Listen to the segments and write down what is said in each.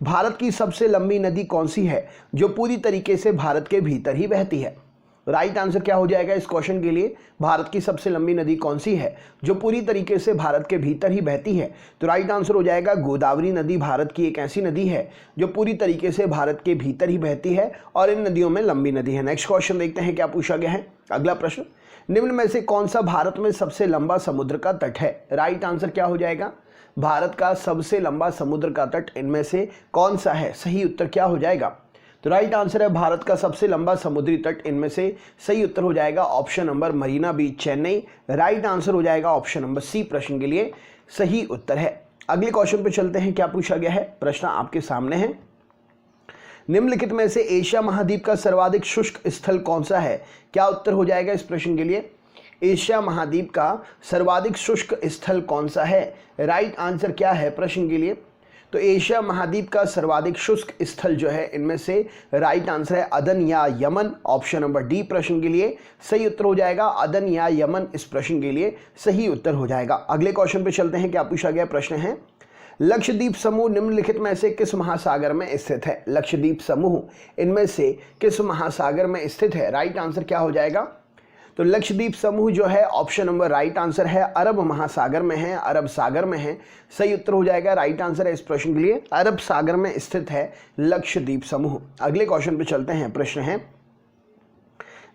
भारत की सबसे लंबी नदी कौन सी है जो पूरी तरीके से भारत के भीतर ही बहती है? राइट आंसर क्या हो जाएगा इस क्वेश्चन के लिए? भारत की सबसे लंबी नदी कौन सी है जो पूरी तरीके से भारत के भीतर ही बहती है? तो राइट आंसर हो जाएगा गोदावरी नदी भारत की एक ऐसी नदी है जो पूरी तरीके से भारत के भीतर ही बहती है और इन नदियों में लंबी नदी है। नेक्स्ट क्वेश्चन देखते हैं क्या पूछा गया है। अगला प्रश्न, निम्न में से कौन सा भारत में सबसे लंबा समुद्र का तट है? राइट आंसर क्या हो जाएगा? भारत का सबसे लंबा समुद्र का तट इनमें से कौन सा है? सही उत्तर क्या हो जाएगा? तो राइट आंसर है भारत का सबसे लंबा समुद्री तट इनमें से सही उत्तर हो जाएगा ऑप्शन नंबर मरीना बीच चेन्नई। राइट आंसर हो जाएगा ऑप्शन नंबर सी प्रश्न के लिए सही उत्तर है। अगले क्वेश्चन पे चलते हैं क्या पूछा गया है। प्रश्न आपके सामने है, निम्नलिखित में से एशिया महाद्वीप का सर्वाधिक शुष्क स्थल कौन सा है? क्या उत्तर हो जाएगा इस प्रश्न के लिए? एशिया महाद्वीप का सर्वाधिक शुष्क स्थल कौन सा है? राइट आंसर क्या है प्रश्न के लिए? तो एशिया महाद्वीप का सर्वाधिक शुष्क स्थल जो है इनमें से राइट आंसर है अदन या यमन। ऑप्शन नंबर डी प्रश्न के लिए सही उत्तर हो जाएगा अदन या यमन इस प्रश्न के लिए सही उत्तर हो जाएगा। अगले क्वेश्चन पे चलते हैं क्या पूछा गया प्रश्न है, लक्षद्वीप समूह निम्नलिखित में से किस महासागर में स्थित है? लक्षद्वीप समूह इनमें से किस महासागर में स्थित है? राइट आंसर क्या हो जाएगा? तो लक्षद्वीप समूह जो है ऑप्शन नंबर राइट आंसर है अरब महासागर में है, अरब सागर में है। सही उत्तर हो जाएगा राइट आंसर है इस प्रश्न के लिए अरब सागर में स्थित है लक्षद्वीप समूह। अगले क्वेश्चन पे चलते हैं। प्रश्न है,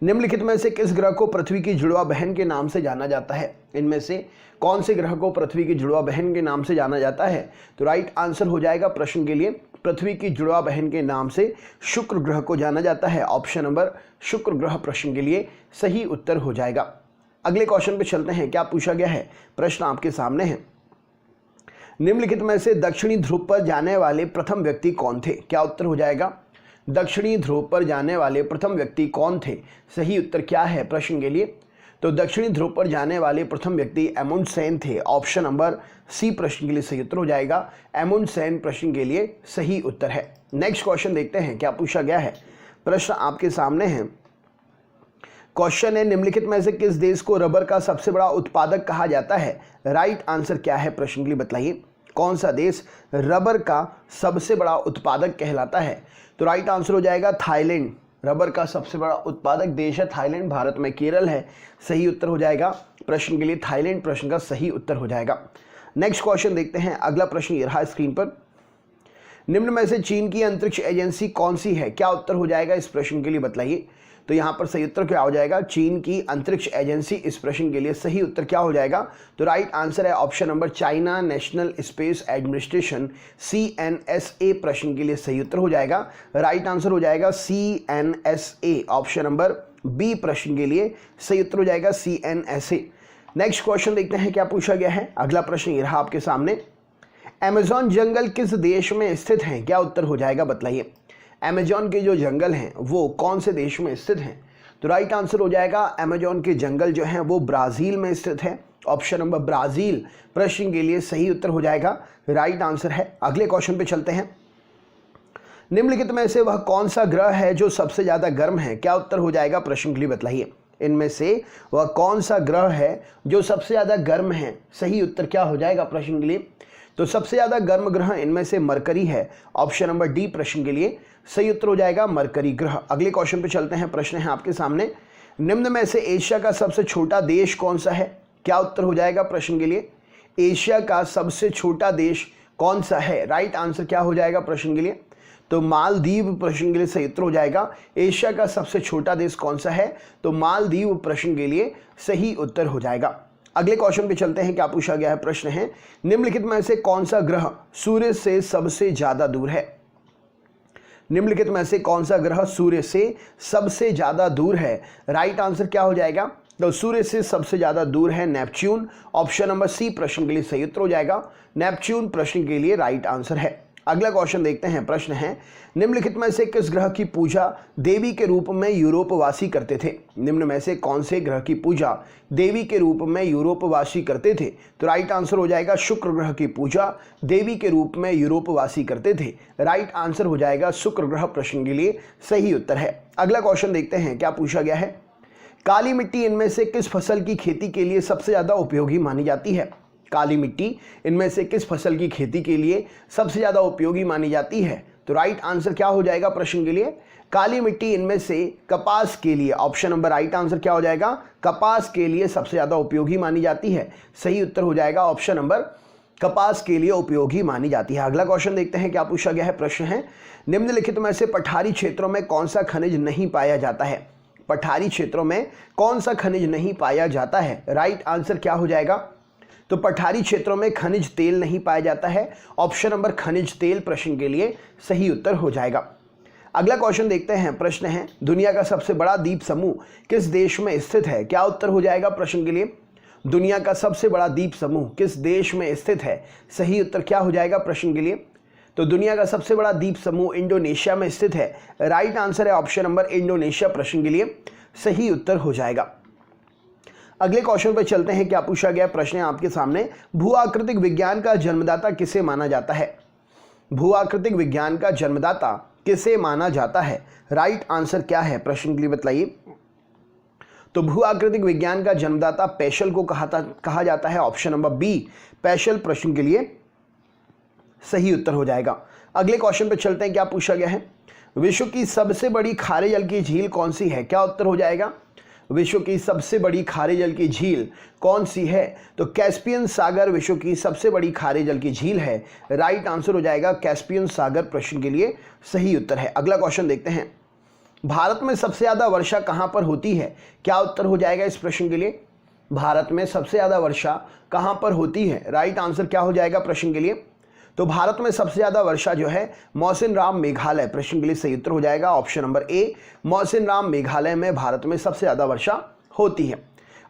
निम्नलिखित में से किस ग्रह को पृथ्वी की जुड़वा बहन के नाम से जाना जाता है? इनमें से कौन से ग्रह को पृथ्वी की जुड़वा बहन के नाम से जाना जाता है? तो राइट आंसर हो जाएगा प्रश्न के लिए पृथ्वी की जुड़वा बहन के नाम से शुक्र ग्रह को जाना जाता है। ऑप्शन नंबर शुक्र ग्रह प्रश्न के लिए सही उत्तर हो जाएगा। अगले क्वेश्चन पे चलते हैं क्या पूछा गया है। प्रश्न आपके सामने है, निम्नलिखित में से दक्षिणी ध्रुव पर जाने वाले प्रथम व्यक्ति कौन थे? क्या उत्तर हो जाएगा? दक्षिणी ध्रुव पर जाने वाले प्रथम व्यक्ति कौन थे? सही उत्तर क्या है प्रश्न के लिए? तो दक्षिणी ध्रुव पर जाने वाले प्रथम व्यक्ति अमुंडसेन थे। ऑप्शन नंबर सी प्रश्न के लिए सही उत्तर हो जाएगा अमुंडसेन प्रश्न के लिए सही उत्तर है। नेक्स्ट क्वेश्चन देखते हैं क्या पूछा गया है। प्रश्न आपके सामने है, क्वेश्चन है, निम्नलिखित में से किस देश को रबर का सबसे बड़ा उत्पादक कहा जाता है? राइट आंसर क्या है प्रश्न के लिए बताइए। कौन सा देश रबर का सबसे बड़ा उत्पादक कहलाता है? तो राइट आंसर हो जाएगा थाईलैंड। रबर का सबसे बड़ा उत्पादक देश है थाईलैंड, भारत में केरल है। सही उत्तर हो जाएगा प्रश्न के लिए थाईलैंड प्रश्न का सही उत्तर हो जाएगा। नेक्स्ट क्वेश्चन देखते हैं। अगला प्रश्न ये रहा स्क्रीन पर, निम्न में से चीन की अंतरिक्ष एजेंसी कौन सी है? क्या उत्तर हो जाएगा इस प्रश्न के लिए बताइए। तो यहाँ पर सही उत्तर क्या हो जाएगा? चीन की अंतरिक्ष एजेंसी इस प्रश्न के लिए सही उत्तर क्या हो जाएगा? तो राइट आंसर है option number China national space administration CNSA प्रश्न के लिए सही उत्तर हो जाएगा। राइट आंसर हो जाएगा CNSA ऑप्शन नंबर बी प्रश्न के लिए सही उत्तर हो जाएगा CNSA। नेक्स्ट क्वेश्चन देखते हैं क्या पूछा गया है। अगला प्रश्न ये रहा आपके सामने, अमेज़न जंगल किस देश में स्थित हैं? क्या उत्तर हो जाएगा बताइए। अमेज़न के जो जंगल हैं वो कौन से देश में स्थित हैं? तो राइट आंसर हो जाएगा अमेज़न के जंगल जो हैं वो ब्राज़ील में स्थित है। ऑप्शन नंबर ब्राज़ील प्रश्न के लिए सही उत्तर हो जाएगा राइट आंसर है। अगले क्वेश्चन पे चलते हैं, निम्नलिखित में से वह कौन सा ग्रह है जो सबसे ज़्यादा गर्म है? क्या उत्तर हो जाएगा प्रश्न के लिए बताइए। इनमें से वह कौन सा ग्रह है जो सबसे ज़्यादा गर्म है? सही उत्तर क्या हो जाएगा प्रश्न के लिए? तो सबसे ज़्यादा गर्म ग्रह इनमें से मरकरी है। ऑप्शन नंबर डी प्रश्न के लिए सही उत्तर हो जाएगा मरकरी ग्रह। अगले क्वेश्चन पे चलते हैं। प्रश्न है आपके सामने, निम्न में से एशिया का सबसे छोटा देश कौन सा है? क्या उत्तर हो जाएगा प्रश्न के लिए? एशिया का सबसे छोटा देश कौन सा है? राइट आंसर क्या हो जाएगा प्रश्न के लिए? तो मालदीव प्रश्न के लिए सही उत्तर हो जाएगा एशिया का सबसे छोटा देश कौन सा है? तो मालदीव प्रश्न के लिए सही उत्तर हो जाएगा। अगले क्वेश्चन पे चलते हैं क्या पूछा गया है। प्रश्न है, निम्नलिखित में से कौन सा ग्रह सूर्य से सबसे ज्यादा दूर है? निम्नलिखित में से कौन सा ग्रह सूर्य से सबसे ज्यादा दूर है? राइट आंसर क्या हो जाएगा? तो सूर्य से सबसे ज्यादा दूर है नेपच्यून। ऑप्शन नंबर सी प्रश्न के लिए सही उत्तर हो जाएगा नेपच्यून प्रश्न के लिए राइट आंसर है। अगला क्वेश्चन देखते हैं। प्रश्न है, निम्नलिखित में से किस ग्रह की पूजा देवी के रूप में यूरोपवासी करते थे? निम्न में से कौन से ग्रह की पूजा देवी के रूप में यूरोपवासी करते थे? तो राइट आंसर हो जाएगा शुक्र ग्रह की पूजा देवी के रूप में यूरोपवासी करते थे। राइट आंसर हो जाएगा शुक्र ग्रह प्रश्न के लिए सही उत्तर है। अगला क्वेश्चन देखते हैं क्या पूछा गया है। काली मिट्टी इनमें से किस फसल की खेती के लिए सबसे ज्यादा उपयोगी मानी जाती है? काली मिट्टी इनमें से किस फसल की खेती के लिए सबसे ज़्यादा उपयोगी मानी जाती है? तो राइट आंसर क्या हो जाएगा प्रश्न के लिए? काली मिट्टी इनमें से कपास के लिए, ऑप्शन नंबर राइट आंसर क्या हो जाएगा? कपास के लिए सबसे ज़्यादा उपयोगी मानी जाती है। सही उत्तर हो जाएगा ऑप्शन नंबर कपास के लिए उपयोगी मानी जाती है। अगला क्वेश्चन देखते हैं क्या पूछा गया है। प्रश्न है, निम्नलिखित में से पठारी क्षेत्रों में कौन सा खनिज नहीं पाया जाता है? पठारी क्षेत्रों में कौन सा खनिज नहीं पाया जाता है? राइट आंसर क्या हो जाएगा? तो पठारी क्षेत्रों में खनिज तेल नहीं पाया जाता है। ऑप्शन नंबर खनिज तेल प्रश्न के लिए सही उत्तर हो जाएगा। अगला क्वेश्चन देखते हैं। प्रश्न है, दुनिया का सबसे बड़ा द्वीप समूह किस देश में स्थित है? क्या उत्तर हो जाएगा प्रश्न के लिए? दुनिया का सबसे बड़ा द्वीप समूह किस देश में स्थित है? सही उत्तर क्या हो जाएगा प्रश्न के लिए? तो दुनिया का सबसे बड़ा द्वीप समूह इंडोनेशिया में स्थित है। राइट आंसर है ऑप्शन नंबर इंडोनेशिया प्रश्न के लिए सही उत्तर हो जाएगा। अगले क्वेश्चन पर चलते हैं। क्या पूछा गया? प्रश्न है आपके सामने, भू आकृतिक विज्ञान का जन्मदाता किसे माना जाता है? भू आकृतिक विज्ञान का जन्मदाता किसे माना जाता है? राइट आंसर क्या है प्रश्न के लिए बतलाइए। तो भू आकृतिक विज्ञान का जन्मदाता पेशल को कहा जाता है। ऑप्शन नंबर बी पेशल प्रश्न के लिए सही उत्तर हो जाएगा। अगले क्वेश्चन पे चलते हैं। क्या पूछा गया है? विश्व की सबसे बड़ी खारे जल की झील कौन सी है? क्या उत्तर हो जाएगा? विश्व की सबसे बड़ी खारे जल की झील कौन सी है? तो कैस्पियन सागर विश्व की सबसे बड़ी खारे जल की झील है। राइट आंसर हो जाएगा कैस्पियन सागर प्रश्न के लिए सही उत्तर है। अगला क्वेश्चन देखते हैं। भारत में सबसे ज़्यादा वर्षा कहाँ पर होती है? क्या उत्तर हो जाएगा इस प्रश्न के लिए? भारत में सबसे ज़्यादा वर्षा कहाँ पर होती है? राइट आंसर क्या हो जाएगा प्रश्न के लिए? तो भारत में सबसे ज़्यादा वर्षा जो है मौसिनराम मेघालय प्रश्न के लिए सही उत्तर हो जाएगा। Option number A Mawsynram Meghalaya में भारत में सबसे ज़्यादा वर्षा होती है।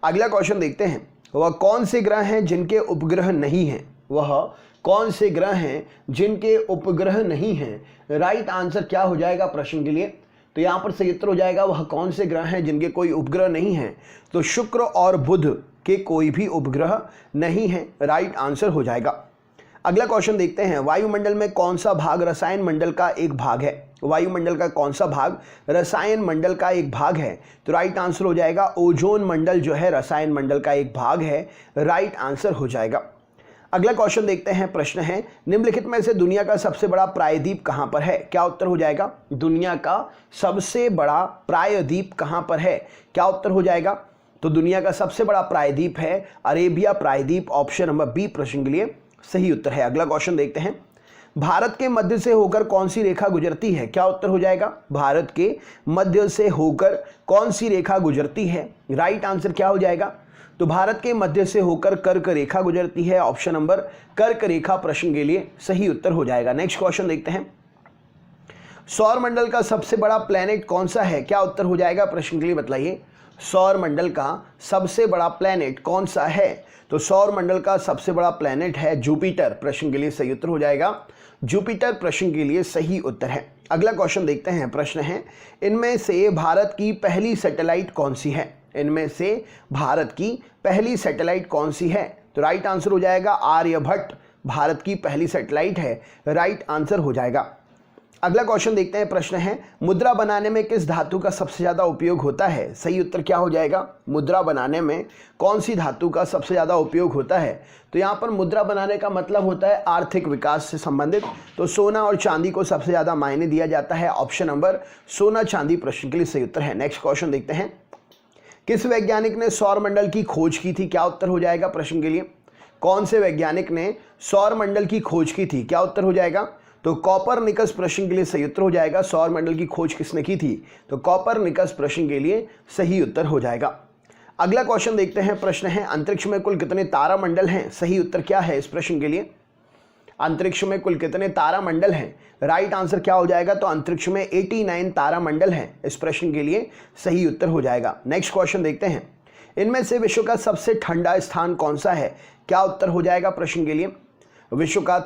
अगला क्वेश्चन देखते हैं। वह कौन से ग्रह हैं जिनके उपग्रह नहीं हैं? वह कौन से ग्रह हैं जिनके उपग्रह नहीं हैं? राइट आंसर क्या हो जाएगा प्रश्न के लिए? तो यहाँ पर सही उत्तर हो जाएगा वह कौन से ग्रह हैं जिनके कोई उपग्रह नहीं हैं? तो शुक्र और बुध के कोई भी उपग्रह नहीं है। राइट आंसर हो जाएगा। अगला क्वेश्चन देखते हैं। वायुमंडल में कौन सा भाग रसायन मंडल का एक भाग है? वायुमंडल का कौन सा भाग रसायन मंडल का एक भाग है? तो राइट आंसर हो जाएगा ओजोन मंडल जो है रसायन मंडल का एक भाग है। राइट आंसर हो जाएगा। अगला क्वेश्चन देखते हैं। प्रश्न है, निम्नलिखित में से दुनिया का सबसे बड़ा प्रायद्वीप कहाँ पर है? क्या उत्तर हो जाएगा? दुनिया का सबसे बड़ा प्रायद्वीप कहाँ पर है? क्या उत्तर हो जाएगा? तो दुनिया का सबसे बड़ा प्रायद्वीप है अरेबिया प्रायद्वीप। ऑप्शन नंबर बी प्रश्न के लिए सही उत्तर है। अगला क्वेश्चन देखते हैं। भारत के मध्य से होकर कौन सी रेखा गुजरती है? क्या उत्तर हो जाएगा? भारत के मध्य से होकर कौन सी रेखा गुजरती है? राइट आंसर क्या हो जाएगा? तो भारत के मध्य से होकर कर्क रेखा गुजरती है। ऑप्शन नंबर कर्क रेखा प्रश्न के लिए सही उत्तर हो जाएगा। नेक्स्ट क्वेश्चन देखते हैं। सौर मंडल का सबसे बड़ा प्लेनेट कौन सा है? क्या उत्तर हो जाएगा प्रश्न के लिए बतलाइए। सौर मंडल का सबसे बड़ा प्लेनेट कौन सा है? तो सौर मंडल का सबसे बड़ा प्लेनेट है जुपिटर प्रश्न के लिए सही उत्तर हो जाएगा। जुपिटर प्रश्न के लिए सही उत्तर है। अगला क्वेश्चन देखते हैं। प्रश्न है, इनमें से भारत की पहली सैटेलाइट कौन सी है? इनमें से भारत की पहली सैटेलाइट कौन सी है? तो राइट आंसर हो जाएगा आर्यभट्ट भारत की पहली सैटेलाइट है। राइट आंसर हो जाएगा। अगला क्वेश्चन देखते हैं। प्रश्न है, मुद्रा बनाने में किस धातु का सबसे ज़्यादा उपयोग होता है? सही उत्तर क्या हो जाएगा? मुद्रा बनाने में कौन सी धातु का सबसे ज़्यादा उपयोग होता है? तो यहाँ पर मुद्रा बनाने का मतलब होता है आर्थिक विकास से संबंधित। तो सोना और चांदी को सबसे ज़्यादा मायने दिया जाता है। ऑप्शन नंबर सोना चांदी प्रश्न के लिए सही उत्तर है। नेक्स्ट क्वेश्चन देखते हैं। किस वैज्ञानिक ने सौर मंडल की खोज की थी? क्या उत्तर हो जाएगा प्रश्न के लिए? कौन से वैज्ञानिक ने सौर मंडल की खोज की थी? क्या उत्तर हो जाएगा? तो कॉपरनिकस प्रश्न के लिए सही उत्तर हो जाएगा। सौर मंडल की खोज किसने की थी? तो कॉपरनिकस प्रश्न के लिए सही उत्तर हो जाएगा। अगला क्वेश्चन देखते हैं। प्रश्न है, अंतरिक्ष में कुल कितने तारामंडल हैं? सही उत्तर क्या है इस प्रश्न के लिए? अंतरिक्ष में कुल कितने तारामंडल हैं? राइट आंसर क्या हो जाएगा? तो अंतरिक्ष में 89 तारामंडल हैं। इस प्रश्न के लिए सही उत्तर हो जाएगा। नेक्स्ट क्वेश्चन देखते हैं। इनमें से विश्व का सबसे ठंडा स्थान कौन सा है? क्या उत्तर हो जाएगा प्रश्न के लिए? विश्व का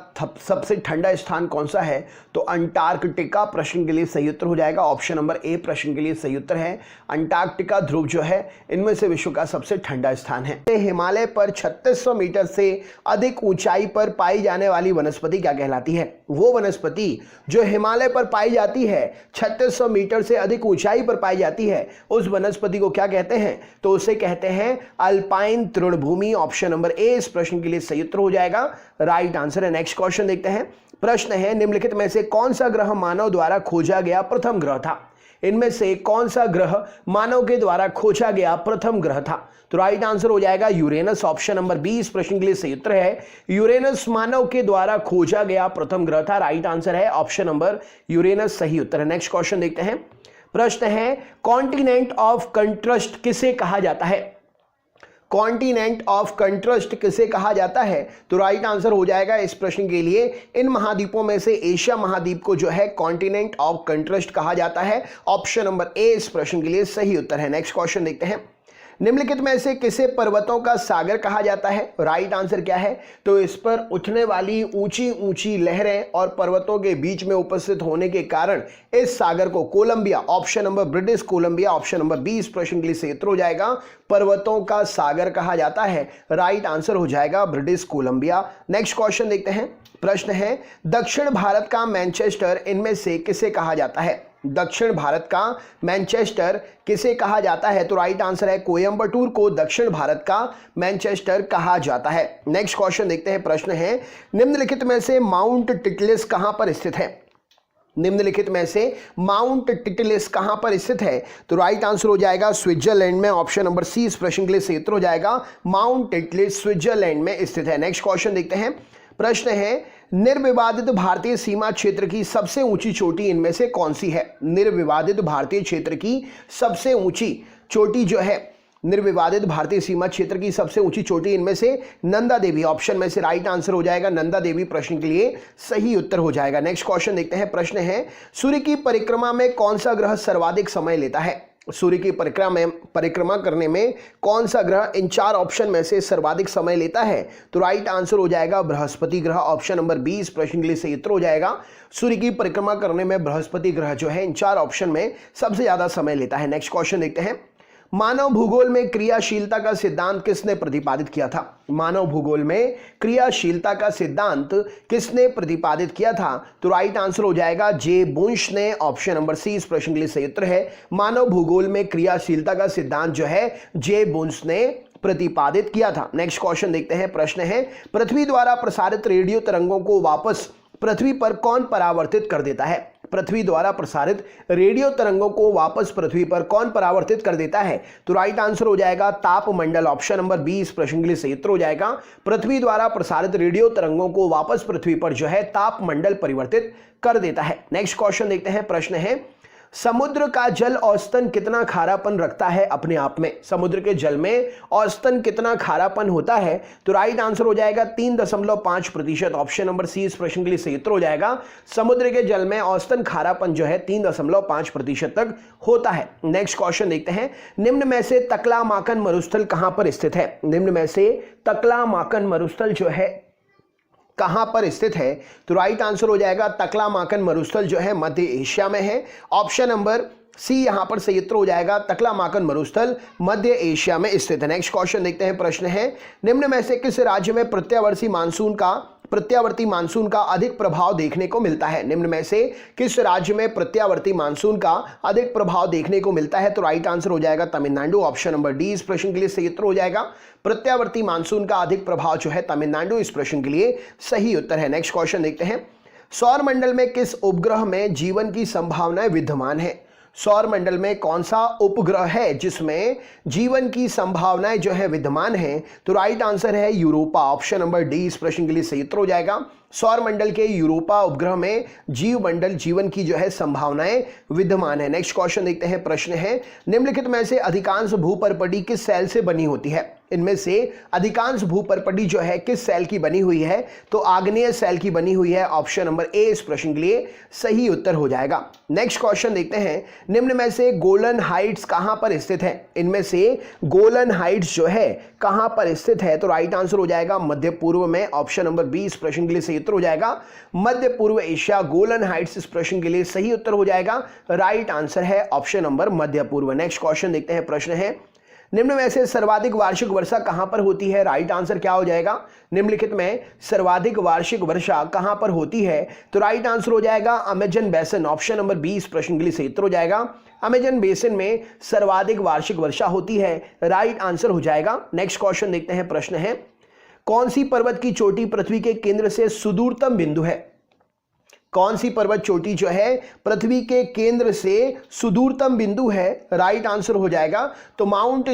सबसे ठंडा स्थान कौन सा है? तो अंटार्कटिका प्रश्न के लिए सही उत्तर हो जाएगा। ऑप्शन नंबर ए प्रश्न के लिए सही उत्तर है अंटार्कटिका ध्रुव जो है इनमें से विश्व का सबसे ठंडा स्थान है। हिमालय पर 3600 मीटर से अधिक ऊंचाई पर पाई जाने वाली वनस्पति क्या कहलाती है? वो वनस्पति जो हिमालय पर पाई जाती है, 3600 मीटर से अधिक ऊंचाई पर पाई जाती है, उस वनस्पति को क्या कहते हैं? तो उसे कहते हैं अल्पाइन तृणभूमि। ऑप्शन नंबर ए इस प्रश्न के लिए सही उत्तर हो जाएगा, राइट आंसर है। नेक्स्ट क्वेश्चन देखते हैं। प्रश्न है निम्नलिखित में से कौन सा ग्रह मानव द्वारा खोजा गया प्रथम ग्रह था? इनमें से कौन सा ग्रह मानव के द्वारा खोजा गया प्रथम ग्रह था? तो राइट आंसर हो जाएगा यूरेनस। ऑप्शन नंबर 20 प्रश्न के लिए सही उत्तर है यूरेनस मानव के द्वारा खोजा गया प्रथम ग्रह था। राइट आंसर है ऑप्शन नंबर यूरेनस सही उत्तर है। नेक्स्ट क्वेश्चन देखते हैं। प्रश्न है कॉन्टिनेंट ऑफ कंट्रस्ट किसे कहा जाता है? कॉन्टिनेंट ऑफ कंट्रस्ट किसे कहा जाता है? तो राइट आंसर हो जाएगा इस प्रश्न के लिए इन महाद्वीपों में से एशिया महाद्वीप को जो है कॉन्टिनेंट ऑफ कंट्रस्ट कहा जाता है। ऑप्शन नंबर ए इस प्रश्न के लिए सही उत्तर है। नेक्स्ट क्वेश्चन देखते हैं। निम्नलिखित में से किसे पर्वतों का सागर कहा जाता है? राइट आंसर क्या है? तो इस पर उठने वाली ऊंची ऊंची लहरें और पर्वतों के बीच में उपस्थित होने के कारण इस सागर को Columbia, option number British Columbia, option number 20 प्रश्न के लिए सही उत्तर हो जाएगा पर्वतों का सागर कहा जाता है। राइट आंसर हो जाएगा ब्रिटिश कोलंबिया। नेक्स्ट क्वेश्चन देखते हैं। प्रश्न है दक्षिण भारत का मैनचेस्टर इनमें से किसे कहा जाता है? दक्षिण भारत का मैनचेस्टर किसे कहा जाता है? तो राइट आंसर है कोयंबटूर को दक्षिण भारत का मैनचेस्टर कहा जाता है। नेक्स्ट क्वेश्चन देखते हैं। प्रश्न है निम्नलिखित में से माउंट टिटलिस कहां पर स्थित है? निम्नलिखित में से माउंट टिटलिस कहां पर स्थित है? तो राइट आंसर हो जाएगा स्विट्जरलैंड में। ऑप्शन नंबर सी इस प्रश्न के लिए सही उत्तर हो जाएगा माउंट टिटलिस स्विट्जरलैंड में स्थित है। नेक्स्ट क्वेश्चन देखते हैं। प्रश्न है निर्विवादित भारतीय सीमा क्षेत्र की सबसे ऊंची चोटी इनमें से कौन सी है? निर्विवादित भारतीय क्षेत्र की सबसे ऊंची चोटी जो है, निर्विवादित भारतीय सीमा क्षेत्र की सबसे ऊंची चोटी इनमें से नंदा देवी, ऑप्शन में से राइट आंसर हो जाएगा नंदा देवी प्रश्न के लिए सही उत्तर हो जाएगा। नेक्स्ट क्वेश्चन देखते हैं। प्रश्न है सूर्य की परिक्रमा में कौन सा ग्रह सर्वाधिक समय लेता है? सूर्य की परिक्रमा करने में कौन सा ग्रह इन चार ऑप्शन में से सर्वाधिक समय लेता है? तो राइट आंसर हो जाएगा बृहस्पति ग्रह। ऑप्शन नंबर 20 प्रश्न के लिए सही उत्तर हो जाएगा सूर्य की परिक्रमा करने में बृहस्पति ग्रह जो है इन चार ऑप्शन में सबसे ज्यादा समय लेता है। नेक्स्ट क्वेश्चन देखते हैं। मानव भूगोल में क्रियाशीलता का सिद्धांत किसने प्रतिपादित किया था? मानव भूगोल में क्रियाशीलता का सिद्धांत किसने प्रतिपादित किया था? तो राइट आंसर हो जाएगा जे बुश ने। ऑप्शन नंबर सी इस प्रश्न के लिए सही उत्तर है मानव भूगोल में क्रियाशीलता का सिद्धांत जो है जे बुश ने प्रतिपादित किया था। नेक्स्ट क्वेश्चन देखते हैं। प्रश्न है पृथ्वी द्वारा प्रसारित रेडियो तरंगों को वापस पृथ्वी पर कौन परावर्तित कर देता है? पृथ्वी द्वारा प्रसारित रेडियो तरंगों को वापस पृथ्वी पर कौन परावर्तित कर देता है? तो राइट आंसर हो जाएगा तापमंडल। ऑप्शन नंबर 20 प्रश्न के लिए सही उत्तर हो जाएगा पृथ्वी द्वारा प्रसारित रेडियो तरंगों को वापस पृथ्वी पर जो है तापमंडल परिवर्तित कर देता है। नेक्स्ट क्वेश्चन देखते हैं। प्रश्न है समुद्र का जल औसतन कितना खारापन रखता है अपने आप में? समुद्र के जल में औसतन कितना खारापन होता है? तो राइट आंसर हो जाएगा 3.5%। ऑप्शन नंबर सी इस प्रश्न के लिए सही उत्तर हो जाएगा समुद्र के जल में औसतन खारापन जो है 3.5% तक होता है। नेक्स्ट क्वेश्चन देखते हैं। निम्न में से तकलामाकन मरुस्थल कहां पर स्थित है? निम्न में से तकलामाकन मरुस्थल जो है कहां पर स्थित है? तो राइट आंसर हो जाएगा तकलामाकन मरुस्थल जो है मध्य एशिया में है। ऑप्शन नंबर सी यहां पर सही उत्तर हो जाएगा तकलामाकन मरुस्थल मध्य एशिया में स्थित है। नेक्स्ट क्वेश्चन देखते हैं। प्रश्न है निम्न में से किस राज्य में प्रत्यावर्ती मानसून का अधिक प्रभाव देखने को मिलता है? निम्न में से किस राज्य में प्रत्यावर्ती मानसून का अधिक प्रभाव देखने को मिलता है? तो राइट आंसर हो जाएगा तमिलनाडु। ऑप्शन नंबर डी इस प्रश्न के लिए सही उत्तर हो जाएगा प्रत्यावर्ती मानसून का अधिक प्रभाव जो है तमिलनाडु इस प्रश्न के लिए सही उत्तर है। नेक्स्ट क्वेश्चन देखते हैं। सौर मंडल में किस उपग्रह में जीवन की संभावनाएं विद्यमान है? सौर मंडल में कौन सा उपग्रह है जिसमें जीवन की संभावनाएं जो है विद्यमान है? तो राइट आंसर है यूरोपा। ऑप्शन नंबर डी इस प्रश्न के लिए सही उत्तर हो जाएगा सौर मंडल के यूरोपा उपग्रह में जीव मंडल जीवन की जो है संभावनाएं विद्यमान है। नेक्स्ट क्वेश्चन देखते हैं, प्रश्न है निम्नलिखित में से अधिकांश भूपर्पटी किस सेल से बनी होती है? इनमें से अधिकांश भूपर्पटी जो है किस सेल की बनी हुई है? तो आग्नेय सेल की बनी हुई है। ऑप्शन नंबर ए इस प्रश्न के लिए सही उत्तर हो जाएगा। नेक्स्ट क्वेश्चन देखते हैं, निम्न में से गोलन हाइट्स कहां पर स्थित है? इनमें से गोलन हाइट्स जो है कहां पर स्थित है? तो राइट आंसर हो जाएगा मध्य पूर्व में। ऑप्शन नंबर बी इस प्रश्न के लिए सही उत्तर हो जाएगा। मध्य पूर्व एशिया, गोलन हाइट्स इस प्रश्न के लिए सही उत्तर हो जाएगा। राइट आंसर है ऑप्शन नंबर मध्य पूर्व। नेक्स्ट क्वेश्चन देखते हैं, प्रश्न है निम्न में से सर्वाधिक वार्षिक वर्षा कहां पर होती है? राइट आंसर क्या हो जाएगा? निम्नलिखित में सर्वाधिक वार्षिक वर्षा कहां पर होती है? तो राइट आंसर हो जाएगा अमेजन बेसिन। ऑप्शन नंबर 20 प्रश्न के लिए सही उत्तर हो जाएगा। अमेजन बेसिन में सर्वाधिक वार्षिक वर्षा होती है। राइट आंसर हो जाएगा। नेक्स्ट क्वेश्चन देखते हैं, प्रश्न है कौन सी पर्वत की चोटी पृथ्वी के केंद्र से सुदूरतम बिंदु है? कौन सी पर्वत चोटी जो है पृथ्वी के केंद्र से सुदूरतम बिंदु है? राइट आंसर हो जाएगा तो mount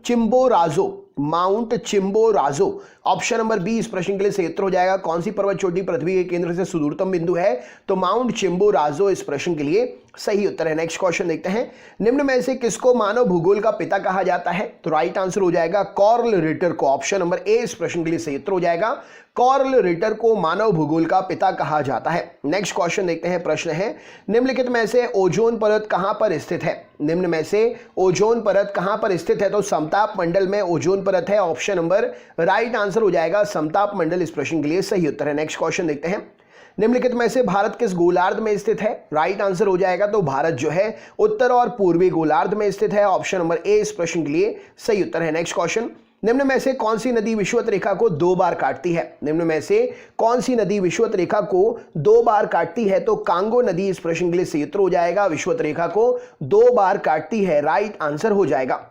Chimborazo, mount Chimborazo. Option number 20 प्रश्न के लिए सही उत्तर हो जाएगा। कौन सी पर्वत चोटी पृथ्वी के केंद्र से सुदूरतम बिंदु है? तो माउंट चिम्बोराजो इस प्रश्न के लिए सही उत्तर है। नेक्स्ट क्वेश्चन देखते हैं, निम्न में से किसको मानव भूगोल का पिता कहा जाता है? तो राइट आंसर हो जाएगा कार्ल रिटर को। ऑप्शन नंबर ए इस प्रश्न के लिए सही उत्तर हो जाएगा। कार्ल रिटर को मानव भूगोल का पिता कहा जाता है। नेक्स्ट क्वेश्चन देखते हैं, प्रश्न है निम्नलिखित में से ओजोन परत कहां पर स्थित है? निम्न में से ओजोन परत कहां पर स्थित है? तो समताप मंडल में ओजोन परत है। ऑप्शन नंबर राइट आंसर हो जाएगा समताप मंडल इस प्रश्न के लिए सही उत्तर है। नेक्स्ट क्वेश्चन देखते हैं, निम्नलिखित में से भारत किस गोलार्ध में स्थित है? राइट आंसर हो जाएगा तो भारत जो है उत्तर और पूर्वी गोलार्ध में स्थित है। ऑप्शन नंबर ए इस प्रश्न के लिए सही उत्तर है। नेक्स्ट क्वेश्चन, निम्न में से कौन सी नदी विषुवत रेखा को 2 बार काटती है? निम्न में से कौन सी नदी विषुवत रेखा को 2 बार काटती है? तो कांगो नदी इस प्रश्न के लिए सही उत्तर हो जाएगा। विषुवत रेखा को 2 बार काटती है। राइट आंसर हो जाएगा।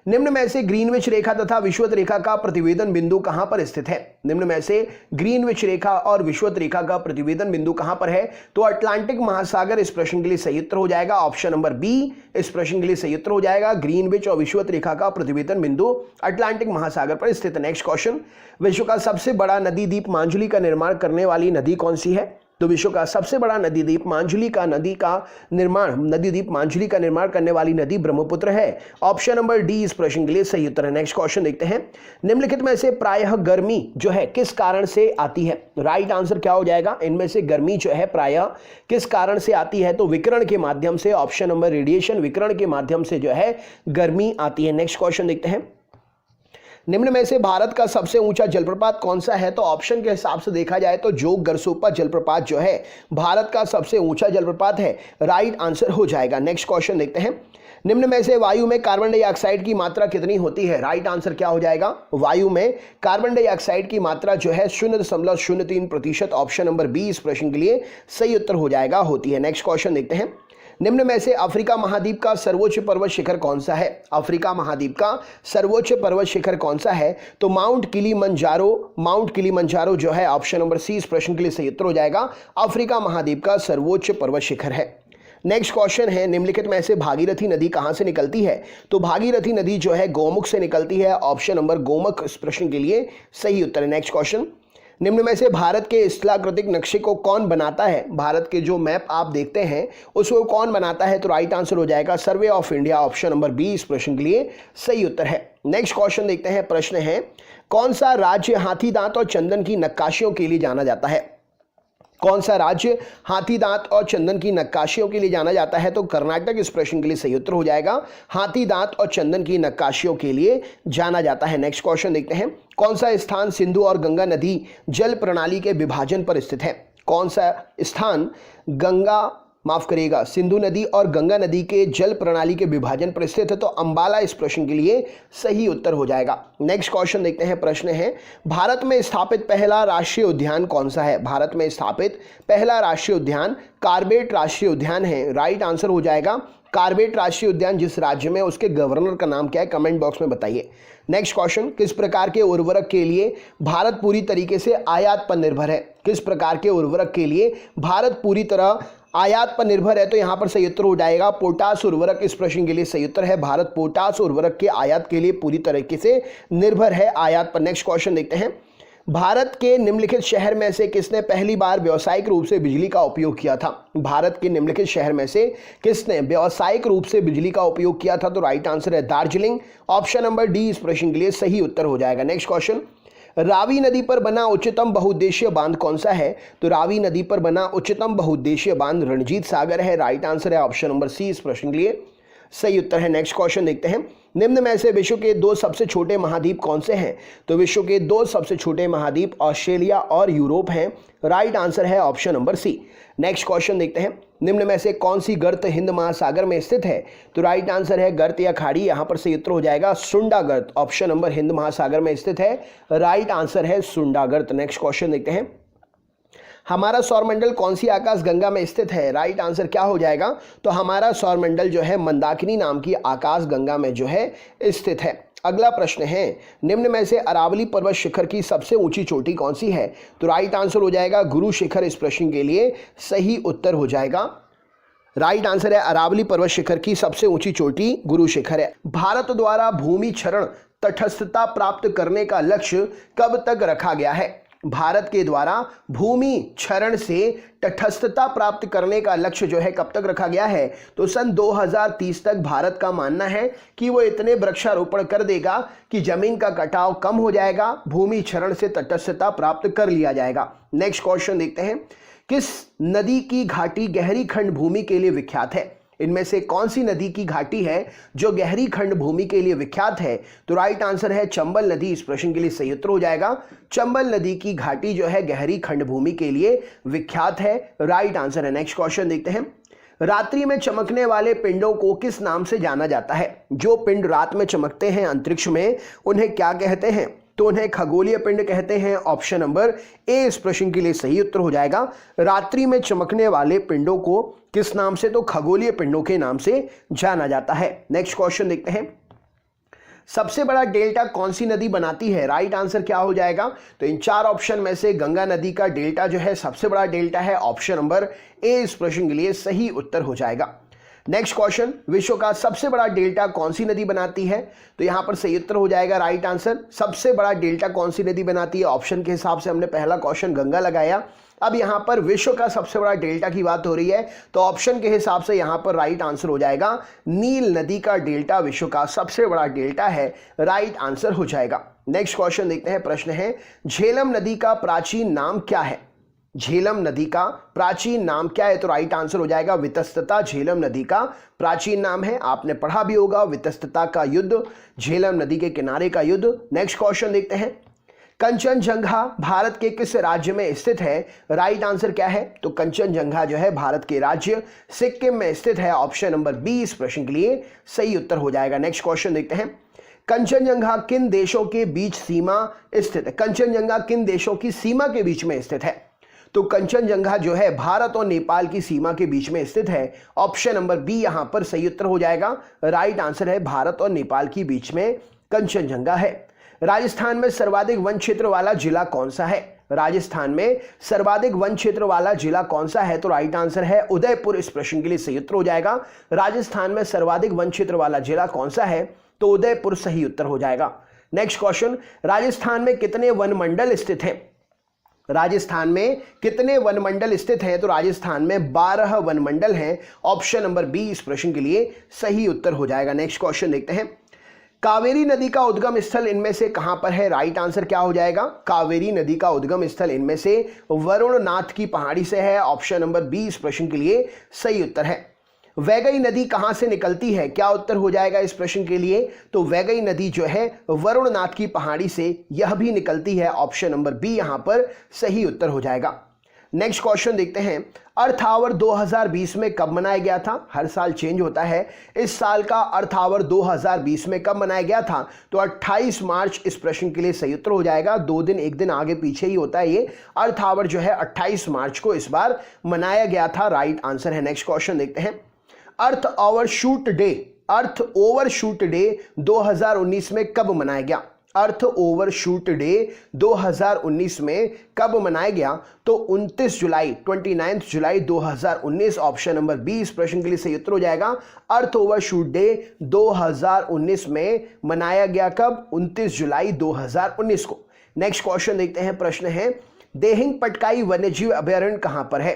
निम्न में से ग्रीनविच रेखा तथा विषुवत रेखा का प्रतिवेदन बिंदु कहां पर स्थित है? निम्न में से ग्रीनविच रेखा और विषुवत रेखा का प्रतिवेदन बिंदु कहां पर है? तो अटलांटिक महासागर इस प्रश्न के लिए सही उत्तर हो जाएगा। ऑप्शन नंबर बी इस प्रश्न के लिए सही उत्तर हो जाएगा। ग्रीनविच और विषुवत रेखा का प्रतिवेदन बिंदु अटलांटिक महासागर पर स्थित है। नेक्स्ट क्वेश्चन, विश्व का सबसे बड़ा नदी द्वीप मांजुली का निर्माण करने वाली नदी कौन सी है? तो विश्व का सबसे बड़ा नदी द्वीप मांजुली का नदी द्वीप मांजुली का निर्माण करने वाली नदी ब्रह्मपुत्र है। ऑप्शन नंबर डी इस प्रश्न के लिए सही उत्तर है। नेक्स्ट क्वेश्चन देखते हैं, निम्नलिखित में से प्रायः गर्मी जो है किस कारण से आती है? राइट आंसर क्या हो जाएगा? इनमें से गर्मी जो है प्रायः किस कारण से आती है? तो विकिरण के माध्यम से। ऑप्शन नंबर रेडिएशन, विकिरण के माध्यम से जो है गर्मी आती है। नेक्स्ट क्वेश्चन देखते हैं, निम्न में से भारत का सबसे ऊंचा जलप्रपात कौन सा है? तो ऑप्शन के हिसाब से देखा जाए तो जोग गरसोपा जलप्रपात जो है भारत का सबसे ऊंचा जलप्रपात है। राइट आंसर हो जाएगा। नेक्स्ट क्वेश्चन देखते हैं, निम्न में से वायु में कार्बन डाइऑक्साइड की मात्रा कितनी होती है? राइट आंसर क्या हो जाएगा? वायु में कार्बन डाइऑक्साइड की मात्रा जो है 0.03%। ऑप्शन नंबर बी इस प्रश्न के लिए सही उत्तर हो जाएगा, होती है। नेक्स्ट क्वेश्चन देखते हैं, निम्न में से अफ्रीका महाद्वीप का सर्वोच्च पर्वत शिखर कौन सा है? अफ्रीका महाद्वीप का सर्वोच्च पर्वत शिखर कौन सा है? तो माउंट किलिमंजारो जो है ऑप्शन नंबर सी इस प्रश्न के लिए सही उत्तर हो जाएगा। अफ्रीका महाद्वीप का सर्वोच्च पर्वत शिखर है। नेक्स्ट क्वेश्चन है, निम्नलिखित में से भागीरथी नदी कहां से निकलती है? तो भागीरथी नदी जो है गोमुख से निकलती है। ऑप्शन नंबर गोमुख इस प्रश्न के लिए सही उत्तर है। नेक्स्ट क्वेश्चन, निम्न में से भारत के स्थलाकृतिक नक्शे को कौन बनाता है? भारत के जो मैप आप देखते हैं उसको कौन बनाता है? तो राइट आंसर हो जाएगा survey of India. Option number B इस प्रश्न के लिए सही उत्तर है। नेक्स्ट क्वेश्चन देखते हैं, प्रश्न है कौन सा राज्य हाथी दांत और चंदन की नक्काशियों के लिए जाना जाता है? कौन सा राज्य हाथी दांत और चंदन की नक्काशियों के लिए जाना जाता है? तो कर्नाटक इस प्रश्न के लिए सही उत्तर हो जाएगा। हाथी दांत और चंदन की नक्काशियों के लिए जाना जाता है। नेक्स्ट क्वेश्चन देखते हैं, कौन सा स्थान सिंधु और गंगा नदी जल प्रणाली के विभाजन पर स्थित है? कौन सा स्थान सिंधु नदी और गंगा नदी के जल प्रणाली के विभाजन पर स्थित है? तो अंबाला इस प्रश्न के लिए सही उत्तर हो जाएगा। नेक्स्ट क्वेश्चन देखते हैं, प्रश्न है भारत में स्थापित पहला राष्ट्रीय उद्यान कौन सा है? भारत में स्थापित पहला राष्ट्रीय उद्यान कार्बेट राष्ट्रीय उद्यान है। राइट आंसर हो जाएगा कार्बेट राष्ट्रीय उद्यान। जिस राज्य में उसके गवर्नर का नाम क्या है कमेंट बॉक्स में बताइए। नेक्स्ट क्वेश्चन, किस प्रकार के उर्वरक के लिए भारत पूरी तरीके से आयात पर निर्भर है? किस प्रकार के उर्वरक के लिए भारत पूरी तरह आयात पर निर्भर है? तो यहां पर सही उत्तर हो जाएगा पोटास उर्वरक इस प्रश्न के लिए सही उत्तर है। भारत पोटास उर्वरक के आयात के लिए पूरी तरीके से निर्भर है, आयात पर। नेक्स्ट क्वेश्चन देखते हैं, भारत के निम्नलिखित शहर में से किसने पहली बार व्यावसायिक रूप से बिजली का उपयोग किया था? भारत के निम्नलिखित शहर में से किसने व्यावसायिक रूप से बिजली का उपयोग किया था? तो राइट आंसर है दार्जिलिंग। ऑप्शन नंबर डी इस प्रश्न के लिए सही उत्तर हो जाएगा। नेक्स्ट क्वेश्चन, रावी नदी पर बना उच्चतम बहुउद्देशीय बांध कौन सा है? तो रावी नदी पर बना उच्चतम बहुउद्देशीय बांध रणजीत सागर है। राइट आंसर है ऑप्शन नंबर सी इस प्रश्न के लिए सही उत्तर है। नेक्स्ट क्वेश्चन देखते हैं, निम्न में से विश्व के दो सबसे छोटे महाद्वीप कौन से हैं? तो विश्व के दो सबसे छोटे महाद्वीप ऑस्ट्रेलिया और यूरोप हैं। राइट आंसर है option number C. Next question देखते हैं, निम्न में से कौन सी गर्त हिंद महासागर में स्थित है? तो राइट आंसर है गर्त या खाड़ी, यहां पर सही उत्तर हो जाएगा सुंडा गर्त। ऑप्शन नंबर हिंद महासागर में स्थित है। राइट आंसर है सुंडा गर्त। नेक्स्ट क्वेश्चन देखते हैं, हमारा सौरमंडल कौन सी आकाश गंगा में स्थित है? राइट आंसर क्या हो जाएगा? तो हमारा सौरमंडल जो है मंदाकिनी नाम की आकाश गंगा में जो है स्थित है। अगला प्रश्न है, निम्न में से अरावली पर्वत शिखर की सबसे ऊंची चोटी कौन सी है? तो राइट आंसर हो जाएगा गुरु शिखर। इस प्रश्न के लिए सही उत्तर हो जाएगा। राइट आंसर है अरावली पर्वत शिखर की सबसे ऊंची चोटी गुरु शिखर है। भारत द्वारा भूमि क्षरण तटस्थता प्राप्त करने का लक्ष्य कब तक रखा गया है? भारत के द्वारा भूमि क्षरण से तटस्थता प्राप्त करने का लक्ष्य जो है कब तक रखा गया है? तो सन 2030 तक भारत का मानना है कि वो इतने वृक्षारोपण कर देगा कि जमीन का कटाव कम हो जाएगा, भूमि क्षरण से तटस्थता प्राप्त कर लिया जाएगा। नेक्स्ट क्वेश्चन देखते हैं, किस नदी की घाटी गहरी खंड भूमि के लिए विख्यात है? इनमें से कौन सी नदी की घाटी है जो गहरी खंड भूमि के लिए विख्यात है? तो राइट आंसर है चंबल नदी। इस प्रश्न के लिए सही उत्तर हो जाएगा चंबल नदी की घाटी जो है गहरी खंड भूमि के लिए विख्यात है। राइट आंसर है। नेक्स्ट क्वेश्चन देखते हैं, रात्रि में चमकने वाले पिंडों को किस नाम से जाना जाता है? जो पिंड रात में चमकते हैं अंतरिक्ष में उन्हें क्या कहते हैं? तो उन्हें खगोलीय पिंड कहते हैं। ऑप्शन नंबर ए इस प्रश्न के लिए सही उत्तर हो जाएगा। रात्रि में चमकने वाले पिंडों को किस नाम से? तो खगोलीय पिंडों के नाम से जाना जाता है। नेक्स्ट क्वेश्चन देखते हैं, सबसे बड़ा डेल्टा कौन सी नदी बनाती है? राइट आंसर क्या हो जाएगा? तो इन चार ऑप्शन में से गंगा नदी का डेल्टा जो है सबसे बड़ा डेल्टा है। ऑप्शन नंबर ए इस प्रश्न के लिए सही उत्तर हो जाएगा। नेक्स्ट क्वेश्चन, विश्व का सबसे बड़ा डेल्टा कौन सी नदी बनाती है? तो यहां पर सही उत्तर हो जाएगा राइट आंसर। सबसे बड़ा डेल्टा कौन सी नदी बनाती है? ऑप्शन के हिसाब से हमने पहला क्वेश्चन गंगा लगाया। अब यहां पर विश्व का सबसे बड़ा डेल्टा की बात हो रही है तो ऑप्शन के हिसाब से यहां पर राइट आंसर हो जाएगा नील नदी का डेल्टा विश्व का सबसे बड़ा डेल्टा है। राइट आंसर हो जाएगा। नेक्स्ट क्वेश्चन देखते हैं, प्रश्न है, झेलम नदी का प्राचीन नाम क्या है? झेलम नदी का प्राचीन नाम क्या है? तो राइट आंसर हो जाएगा वितस्तता। झेलम नदी का प्राचीन नाम है, आपने पढ़ा भी होगा, वितस्तता का युद्ध, झेलम नदी के किनारे का युद्ध। नेक्स्ट क्वेश्चन देखते हैं, कंचनजंगा भारत के किस राज्य में स्थित है? राइट आंसर क्या है? तो कंचनजंगा जो है भारत के राज्य सिक्किम में स्थित है। ऑप्शन नंबर बी इस प्रश्न के लिए सही उत्तर हो जाएगा। नेक्स्ट क्वेश्चन देखते हैं, कंचनजंगा किन देशों के बीच सीमा स्थित है? कंचनजंगा किन देशों की सीमा के बीच में स्थित है? तो कंचनजंगा जो है भारत और नेपाल की सीमा के बीच में स्थित है। ऑप्शन नंबर बी यहां पर सही उत्तर हो जाएगा। राइट आंसर है भारत और नेपाल के बीच में कंचनजंगा है। राजस्थान में सर्वाधिक वन क्षेत्र वाला जिला कौन सा है? राजस्थान में सर्वाधिक वन क्षेत्र वाला जिला कौन सा है? तो राइट आंसर है उदयपुर। इस प्रश्न के लिए सही उत्तर हो जाएगा। राजस्थान में सर्वाधिक वन क्षेत्र वाला जिला कौन सा है? तो उदयपुर सही उत्तर हो जाएगा। नेक्स्ट क्वेश्चन, राजस्थान में कितने वन मंडल स्थित हैं? राजस्थान में कितने वन मंडल स्थित हैं? तो राजस्थान में 12 वन मंडल हैं। ऑप्शन नंबर बी इस प्रश्न के लिए सही उत्तर हो जाएगा। नेक्स्ट क्वेश्चन देखते हैं, कावेरी नदी का उद्गम स्थल इनमें से कहां पर है? राइट आंसर क्या हो जाएगा? कावेरी नदी का उद्गम स्थल इनमें से वरुणनाथ की पहाड़ी से है। ऑप्शन नंबर बी इस प्रश्न के लिए सही उत्तर है। वैगई नदी कहां से निकलती है? क्या उत्तर हो जाएगा इस प्रश्न के लिए? तो वैगई नदी जो है वरुणनाथ की पहाड़ी से यह भी निकलती है। ऑप्शन नंबर बी यहां पर सही उत्तर हो जाएगा। नेक्स्ट क्वेश्चन देखते हैं, अर्थ आवर 2020 में कब मनाया गया था? हर साल चेंज होता है। इस साल का अर्थ आवर 2020 में कब मनाया गया था? तो 28 मार्च इस प्रश्न के लिए सही उत्तर हो जाएगा। 2 दिन 1 दिन आगे पीछे ही होता है ये। अर्थ आवर जो है 28 मार्च को इस बार मनाया गया था। राइट आंसर है। नेक्स्ट क्वेश्चन देखते हैं, अर्थ ओवरशूट डे 2019 में कब मनाया गया? अर्थ ओवरशूट डे 2019 में कब मनाया गया? तो 29 जुलाई 2019। ऑप्शन नंबर बी इस प्रश्न के लिए सही उत्तर हो जाएगा। अर्थ ओवरशूट डे 2019 में मनाया गया कब? 29 जुलाई 2019 को। नेक्स्ट क्वेश्चन देखते हैं। प्रश्न है देहिंग पटकाई वन्यजीव अभयारण्य कहां पर है?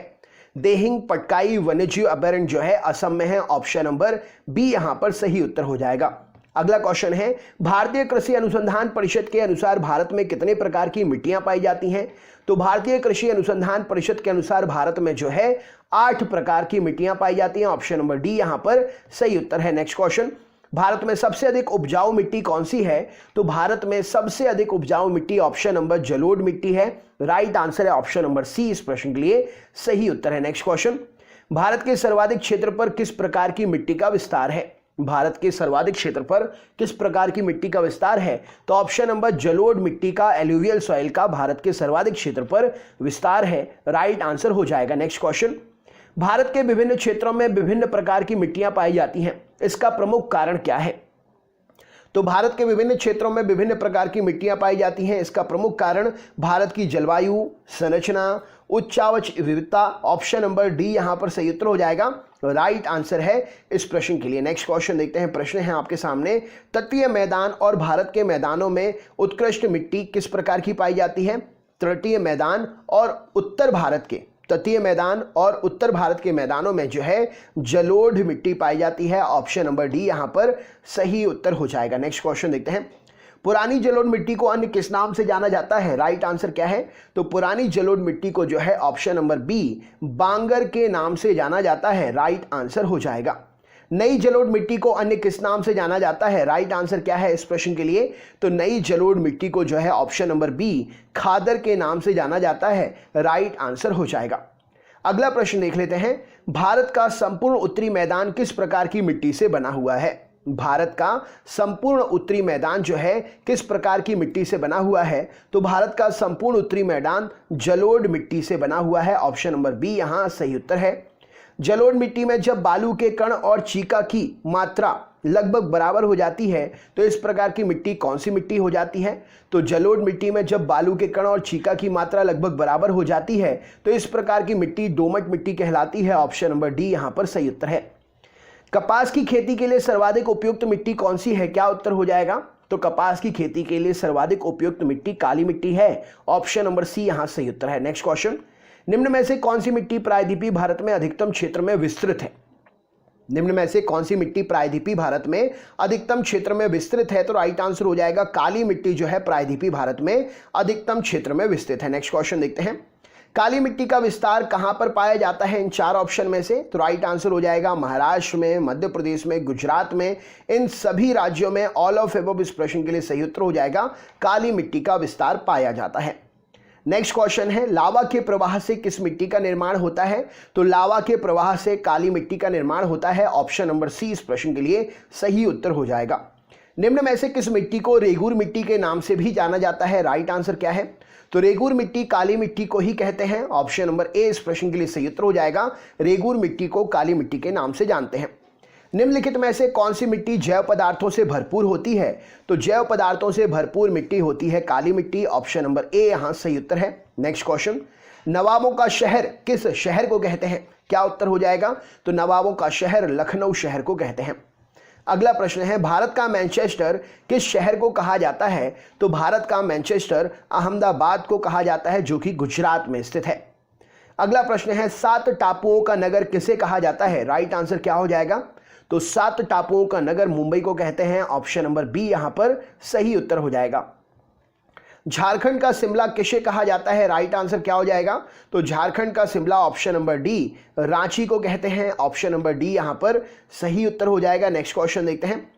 देहिंग पटकाई वन्यजीव अभयारण्य जो है असम में है। ऑप्शन नंबर बी यहां पर सही उत्तर हो जाएगा। अगला क्वेश्चन है भारतीय कृषि अनुसंधान परिषद के अनुसार भारत में कितने प्रकार की मिट्टियां पाई जाती हैं? तो भारतीय कृषि अनुसंधान परिषद के अनुसार भारत में जो है 8 प्रकार की मिट्टियां पाई जाती हैं। ऑप्शन नंबर डी यहां पर सही उत्तर है। नेक्स्ट क्वेश्चन भारत में सबसे अधिक उपजाऊ मिट्टी कौन सी है? तो भारत में सबसे अधिक उपजाऊ मिट्टी ऑप्शन नंबर जलोढ़ मिट्टी है। राइट आंसर है ऑप्शन नंबर सी इस प्रश्न के लिए सही उत्तर है। नेक्स्ट क्वेश्चन भारत के सर्वाधिक क्षेत्र पर किस प्रकार की मिट्टी का विस्तार है? भारत के सर्वाधिक क्षेत्र पर किस प्रकार की मिट्टी का विस्तार है? तो ऑप्शन नंबर जलोढ़ मिट्टी का, एलुवियल सॉइल का भारत के सर्वाधिक क्षेत्र पर विस्तार है। राइट आंसर हो जाएगा। नेक्स्ट क्वेश्चन भारत के विभिन्न क्षेत्रों में विभिन्न प्रकार की मिट्टियां पाई जाती हैं, इसका प्रमुख कारण क्या है? तो भारत के विभिन्न क्षेत्रों में विभिन्न प्रकार की मिट्टियां पाई जाती हैं, इसका प्रमुख कारण भारत की जलवायु, संरचना, उच्चावच विविधता। ऑप्शन नंबर डी यहां पर सही उत्तर हो जाएगा। राइट आंसर है इस प्रश्न के लिए। नेक्स्ट क्वेश्चन देखते हैं। प्रश्न है आपके सामने तटीय मैदान और भारत के मैदानों में उत्कृष्ट मिट्टी किस प्रकार की पाई जाती है? तटीय मैदान और उत्तर भारत के तटीय मैदान और उत्तर भारत के मैदानों में जो है जलोढ़ मिट्टी पाई जाती है। ऑप्शन नंबर डी यहां पर सही उत्तर हो जाएगा। नेक्स्ट क्वेश्चन देखते हैं। पुरानी जलोढ़ मिट्टी को अन्य किस नाम से जाना जाता है? राइट आंसर क्या है? तो पुरानी जलोढ़ मिट्टी को जो है ऑप्शन नंबर बी बांगर के नाम से जाना जाता है। राइट आंसर हो जाएगा। नई जलोढ़ मिट्टी को अन्य किस नाम से जाना जाता है? राइट आंसर क्या है इस प्रश्न के लिए? तो नई जलोढ़ मिट्टी को जो है ऑप्शन नंबर बी खादर के नाम से जाना जाता है। राइट आंसर हो जाएगा। अगला प्रश्न देख लेते हैं। भारत का संपूर्ण उत्तरी मैदान किस प्रकार की मिट्टी से बना हुआ है? भारत का संपूर्ण उत्तरी मैदान जो है किस प्रकार की मिट्टी से बना हुआ है? तो भारत का संपूर्ण उत्तरी मैदान जलोढ़ मिट्टी से बना हुआ है। ऑप्शन नंबर बी यहां सही उत्तर है। जलोढ़ मिट्टी में जब बालू के कण और चीका की मात्रा लगभग बराबर हो जाती है तो इस प्रकार की मिट्टी कौन सी मिट्टी हो जाती है? तो जलोढ़ मिट्टी में जब बालू के कण और चीका की मात्रा लगभग बराबर हो जाती है तो इस प्रकार की मिट्टी दोमट मिट्टी कहलाती है। ऑप्शन नंबर डी यहां पर सही उत्तर है। कपास की खेती के लिए सर्वाधिक उपयुक्त मिट्टी कौन सी है? क्या उत्तर हो जाएगा? तो कपास की खेती के लिए सर्वाधिक उपयुक्त मिट्टी काली मिट्टी है। ऑप्शन नंबर सी यहां सही उत्तर है। नेक्स्ट क्वेश्चन निम्न में से कौन सी मिट्टी प्रायद्वीपीय भारत में अधिकतम क्षेत्र में विस्तृत है? निम्न में से कौन सी मिट्टी प्रायद्वीपीय भारत में अधिकतम क्षेत्र में विस्तृत है? तो राइट आंसर हो जाएगा काली मिट्टी जो है प्रायद्वीपीय भारत में अधिकतम क्षेत्र में विस्तृत है। नेक्स्ट क्वेश्चन देखते हैं। काली मिट्टी का विस्तार कहां पर पाया जाता है इन 4 ऑप्शन में से? तो राइट आंसर हो जाएगा महाराष्ट्र में, मध्य प्रदेश में, गुजरात में। इन सभी राज्यों में ऑल ऑफ एबव इस प्रश्न के लिए सही उत्तर हो जाएगा। काली मिट्टी का विस्तार पाया जाता है। नेक्स्ट क्वेश्चन है लावा के प्रवाह से किस मिट्टी का निर्माण होता है? तो लावा के प्रवाह से काली मिट्टी का निर्माण होता है। ऑप्शन नंबर सी इस प्रश्न के लिए सही उत्तर हो जाएगा। निम्न में से किस मिट्टी को रेगूर मिट्टी के नाम से भी जाना जाता है? राइट आंसर क्या है? तो रेगूर मिट्टी काली मिट्टी को ही कहते हैं। ऑप्शन नंबर ए इस प्रश्न के लिए सही उत्तर हो जाएगा। रेगूर मिट्टी को काली मिट्टी के नाम से जानते हैं। निम्नलिखित में से कौन सी मिट्टी जैव पदार्थों से भरपूर होती है? तो जैव पदार्थों से भरपूर मिट्टी होती है काली मिट्टी। ऑप्शन नंबर ए यहां सही उत्तर है। नेक्स्ट क्वेश्चन नवाबों का शहर किस शहर को कहते हैं? क्या उत्तर हो जाएगा? तो नवाबों का शहर लखनऊ शहर को कहते हैं। अगला प्रश्न है भारत का मैनचेस्टर किस शहर को कहा जाता है? तो भारत का मैनचेस्टर अहमदाबाद को कहा जाता है जो कि गुजरात में स्थित है। अगला प्रश्न है 7 टापुओं का नगर किसे कहा जाता है? राइट आंसर क्या हो जाएगा? तो 7 टापुओं का नगर मुंबई को कहते हैं। ऑप्शन नंबर बी यहां पर सही उत्तर हो जाएगा। झारखंड का शिमला किसे कहा जाता है? राइट आंसर क्या हो जाएगा? तो झारखंड का Shimla option number D Ranchi को कहते हैं। ऑप्शन नंबर डी यहां पर सही उत्तर हो जाएगा। नेक्स्ट क्वेश्चन देखते हैं।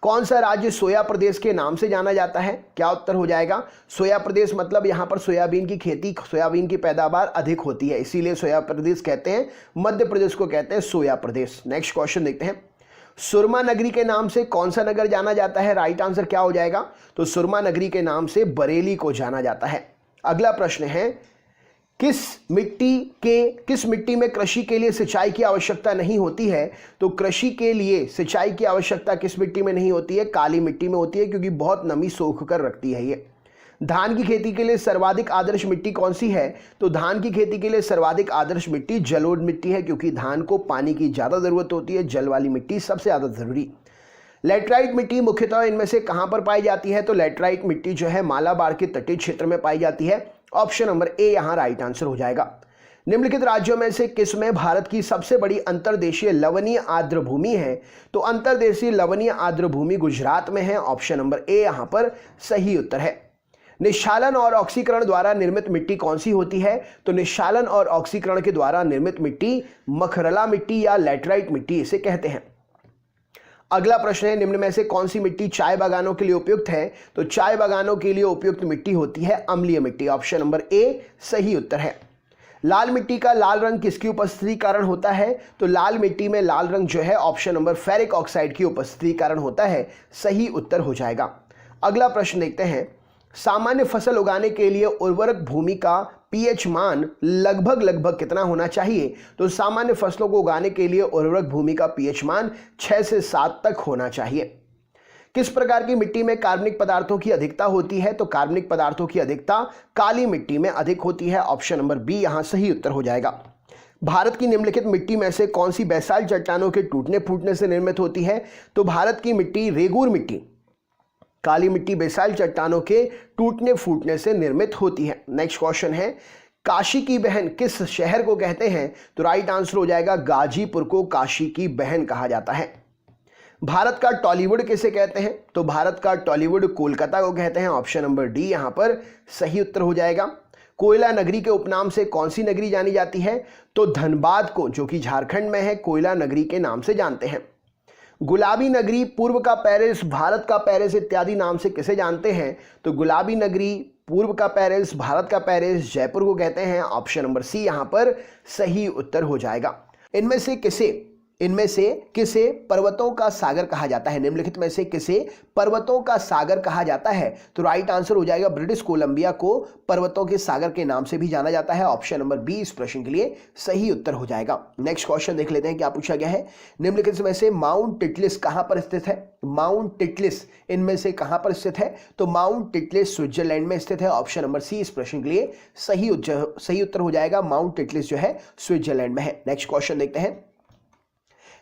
कौन सा राज्य सोया प्रदेश के नाम से जाना जाता है? क्या उत्तर हो जाएगा? सोया प्रदेश मतलब यहां पर सोयाबीन की खेती, सोयाबीन की पैदावार अधिक होती है, इसीलिए सोया प्रदेश कहते हैं। मध्य प्रदेश को कहते हैं सोया प्रदेश। नेक्स्ट क्वेश्चन देखते हैं। सुरमा नगरी के नाम से कौन सा नगर जाना जाता है? राइट आंसर क्या हो जाएगा? तो सुरमा नगरी के नाम से बरेली को जाना जाता है। अगला प्रश्न है किस मिट्टी में कृषि के लिए सिंचाई की आवश्यकता नहीं होती है? तो कृषि के लिए सिंचाई की आवश्यकता किस मिट्टी में नहीं होती है? काली मिट्टी में होती है, क्योंकि बहुत नमी सोख कर रखती है ये। धान की खेती के लिए सर्वाधिक आदर्श मिट्टी कौन सी है? तो धान की खेती के लिए सर्वाधिक आदर्श मिट्टी जलोढ़ मिट्टी है, क्योंकि धान को पानी की ज़्यादा ज़रूरत होती है, जल वाली मिट्टी सबसे ज़्यादा ज़रूरी। लेटराइट मिट्टी मुख्यतः इनमें से कहां पर पाई जाती है? तो लेटराइट मिट्टी जो है मालाबार के तटीय क्षेत्र में पाई जाती है। ऑप्शन नंबर ए यहां राइट आंसर हो जाएगा। निम्नलिखित राज्यों में से किस में भारत की सबसे बड़ी अंतर्देशीय लवणीय आर्द्र भूमि है? तो अंतर्देशीय लवणीय आर्द्र भूमि गुजरात में है। ऑप्शन नंबर ए यहां पर सही उत्तर है। निश्चालन और ऑक्सीकरण द्वारा निर्मित मिट्टी कौन सी होती है? तो निश्चालन और ऑक्सीकरण के द्वारा निर्मित मिट्टी मखरला मिट्टी या लैटराइट मिट्टी इसे कहते हैं। अगला प्रश्न है, निम्न में से कौन सी मिट्टी चाय बागानों के लिए उपयुक्त है? तो चाय बागानों के लिए उपयुक्त मिट्टी होती है अम्लीय मिट्टी। ऑप्शन नंबर ए सही उत्तर है। लाल मिट्टी का लाल रंग किसकी उपस्थिति कारण होता है? तो लाल मिट्टी में लाल रंग जो है ऑप्शन नंबर फेरिक ऑक्साइड की उपस्थिति कारण होता है। सही उत्तर हो जाएगा। अगला प्रश्न देखते हैं, सामान्य फसल उगाने के लिए उर्वरक भूमि का पीएच मान लगभग कितना होना चाहिए? तो सामान्य फसलों को उगाने के लिए उर्वरक भूमि का पीएच मान 6 से 7 तक होना चाहिए। किस प्रकार की मिट्टी में कार्बनिक पदार्थों की अधिकता होती है? तो कार्बनिक पदार्थों की अधिकता काली मिट्टी में अधिक होती है। ऑप्शन नंबर बी यहां सही उत्तर हो जाएगा। भारत की निम्नलिखित मिट्टी में से कौन सी बेसाल्ट चट्टानों के टूटने फूटने से निर्मित होती है? तो भारत की मिट्टी रेगूर मिट्टी, काली मिट्टी बेसाल्ट चट्टानों के टूटने फूटने से निर्मित होती है। नेक्स्ट क्वेश्चन है, काशी की बहन किस शहर को कहते हैं? तो राइट आंसर हो जाएगा गाजीपुर को काशी की बहन कहा जाता है। भारत का टॉलीवुड किसे कहते हैं? तो भारत का टॉलीवुड कोलकाता को कहते हैं। ऑप्शन नंबर डी यहां पर सही उत्तर हो जाएगा। कोयला नगरी के उपनाम से कौन सी नगरी जानी जाती है? तो धनबाद को, जो कि झारखंड में है, कोयला नगरी के नाम से जानते हैं। गुलाबी नगरी, पूर्व का पेरिस, भारत का पेरिस इत्यादि नाम से किसे जानते हैं? तो गुलाबी नगरी, पूर्व का पेरिस, भारत का पेरिस, जयपुर को कहते हैं। ऑप्शन नंबर सी यहां पर सही उत्तर हो जाएगा। इनमें से किसे पर्वतों का सागर कहा जाता है? निम्नलिखित में से किसे पर्वतों का सागर कहा जाता है? तो राइट आंसर हो जाएगा ब्रिटिश कोलंबिया को पर्वतों के सागर के नाम से भी जाना जाता है। ऑप्शन नंबर बी इस प्रश्न के लिए सही उत्तर हो जाएगा। नेक्स्ट क्वेश्चन देख लेते हैं क्या पूछा गया है। निम्नलिखित में से माउंट टिटलिस कहां पर स्थित है? माउंट टिटलिस इनमें से कहां पर स्थित है? तो माउंट टिटलिस स्विट्जरलैंड में स्थित है। ऑप्शन नंबर सी इस प्रश्न के लिए सही उत्तर हो जाएगा। माउंट टिटलिस जो है स्विट्जरलैंड में है। नेक्स्ट क्वेश्चन देखते हैं,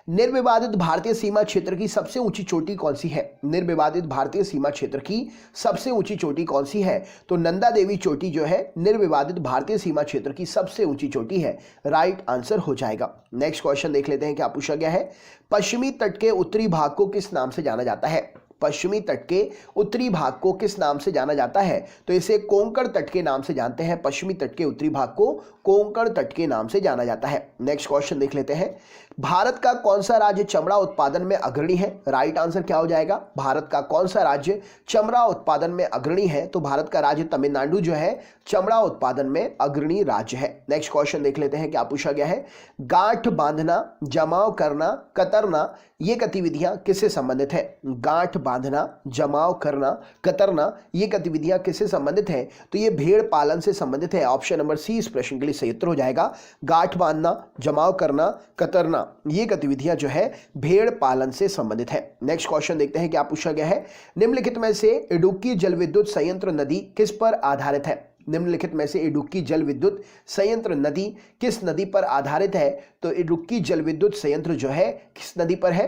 निर्विवादित भारतीय सीमा क्षेत्र की सबसे ऊंची चोटी कौन सी है? निर्विवादित भारतीय सीमा क्षेत्र की सबसे ऊंची चोटी कौन सी है? तो नंदा देवी चोटी जो है निर्विवादित भारतीय सीमा क्षेत्र की सबसे ऊंची चोटी है। राइट आंसर हो जाएगा। नेक्स्ट क्वेश्चन देख लेते हैं क्या पूछा गया है। पश्चिमी तट के उत्तरी भाग को किस नाम से जाना जाता है? पश्चिमी तट के उत्तरी भाग को किस नाम से जाना जाता है? तो इसे कोंकण तट के नाम से जानते हैं। पश्चिमी तट के उत्तरी भाग को कोंकण तट के नाम से जाना जाता है। नेक्स्ट क्वेश्चन देख लेते हैं, भारत का कौन सा राज्य चमड़ा उत्पादन में अग्रणी है? राइट आंसर क्या हो जाएगा? भारत का कौन सा राज्य चमड़ा उत्पादन में अग्रणी है? तो भारत का राज्य तमिलनाडु जो है चमड़ा उत्पादन में अग्रणी राज्य है। नेक्स्ट क्वेश्चन देख लेते हैं क्या पूछा गया है। गांठ बांधना, जमाव करना, कतरना ये गतिविधियां किससे संबंधित है? गांठ बांधना, जमाव करना, कतरना ये गतिविधियां किससे संबंधित है? तो ये भेड़ पालन से संबंधित है। ऑप्शन नंबर सी इस प्रश्न के लिए सही उत्तर हो जाएगा। गांठ बांधना, जमाव करना, कतरना ये गतिविधियां जो है भेड़ पालन से संबंधित है। नेक्स्ट क्वेश्चन देखते हैं क्या पूछा गया है। निम्नलिखित में से इडुक्की जल विद्युत संयंत्र नदी किस पर आधारित है? निम्नलिखित में से इडुक्की जल विद्युत संयंत्र नदी किस नदी पर आधारित है? तो इडुक्की जल विद्युत संयंत्र जो है किस नदी पर है?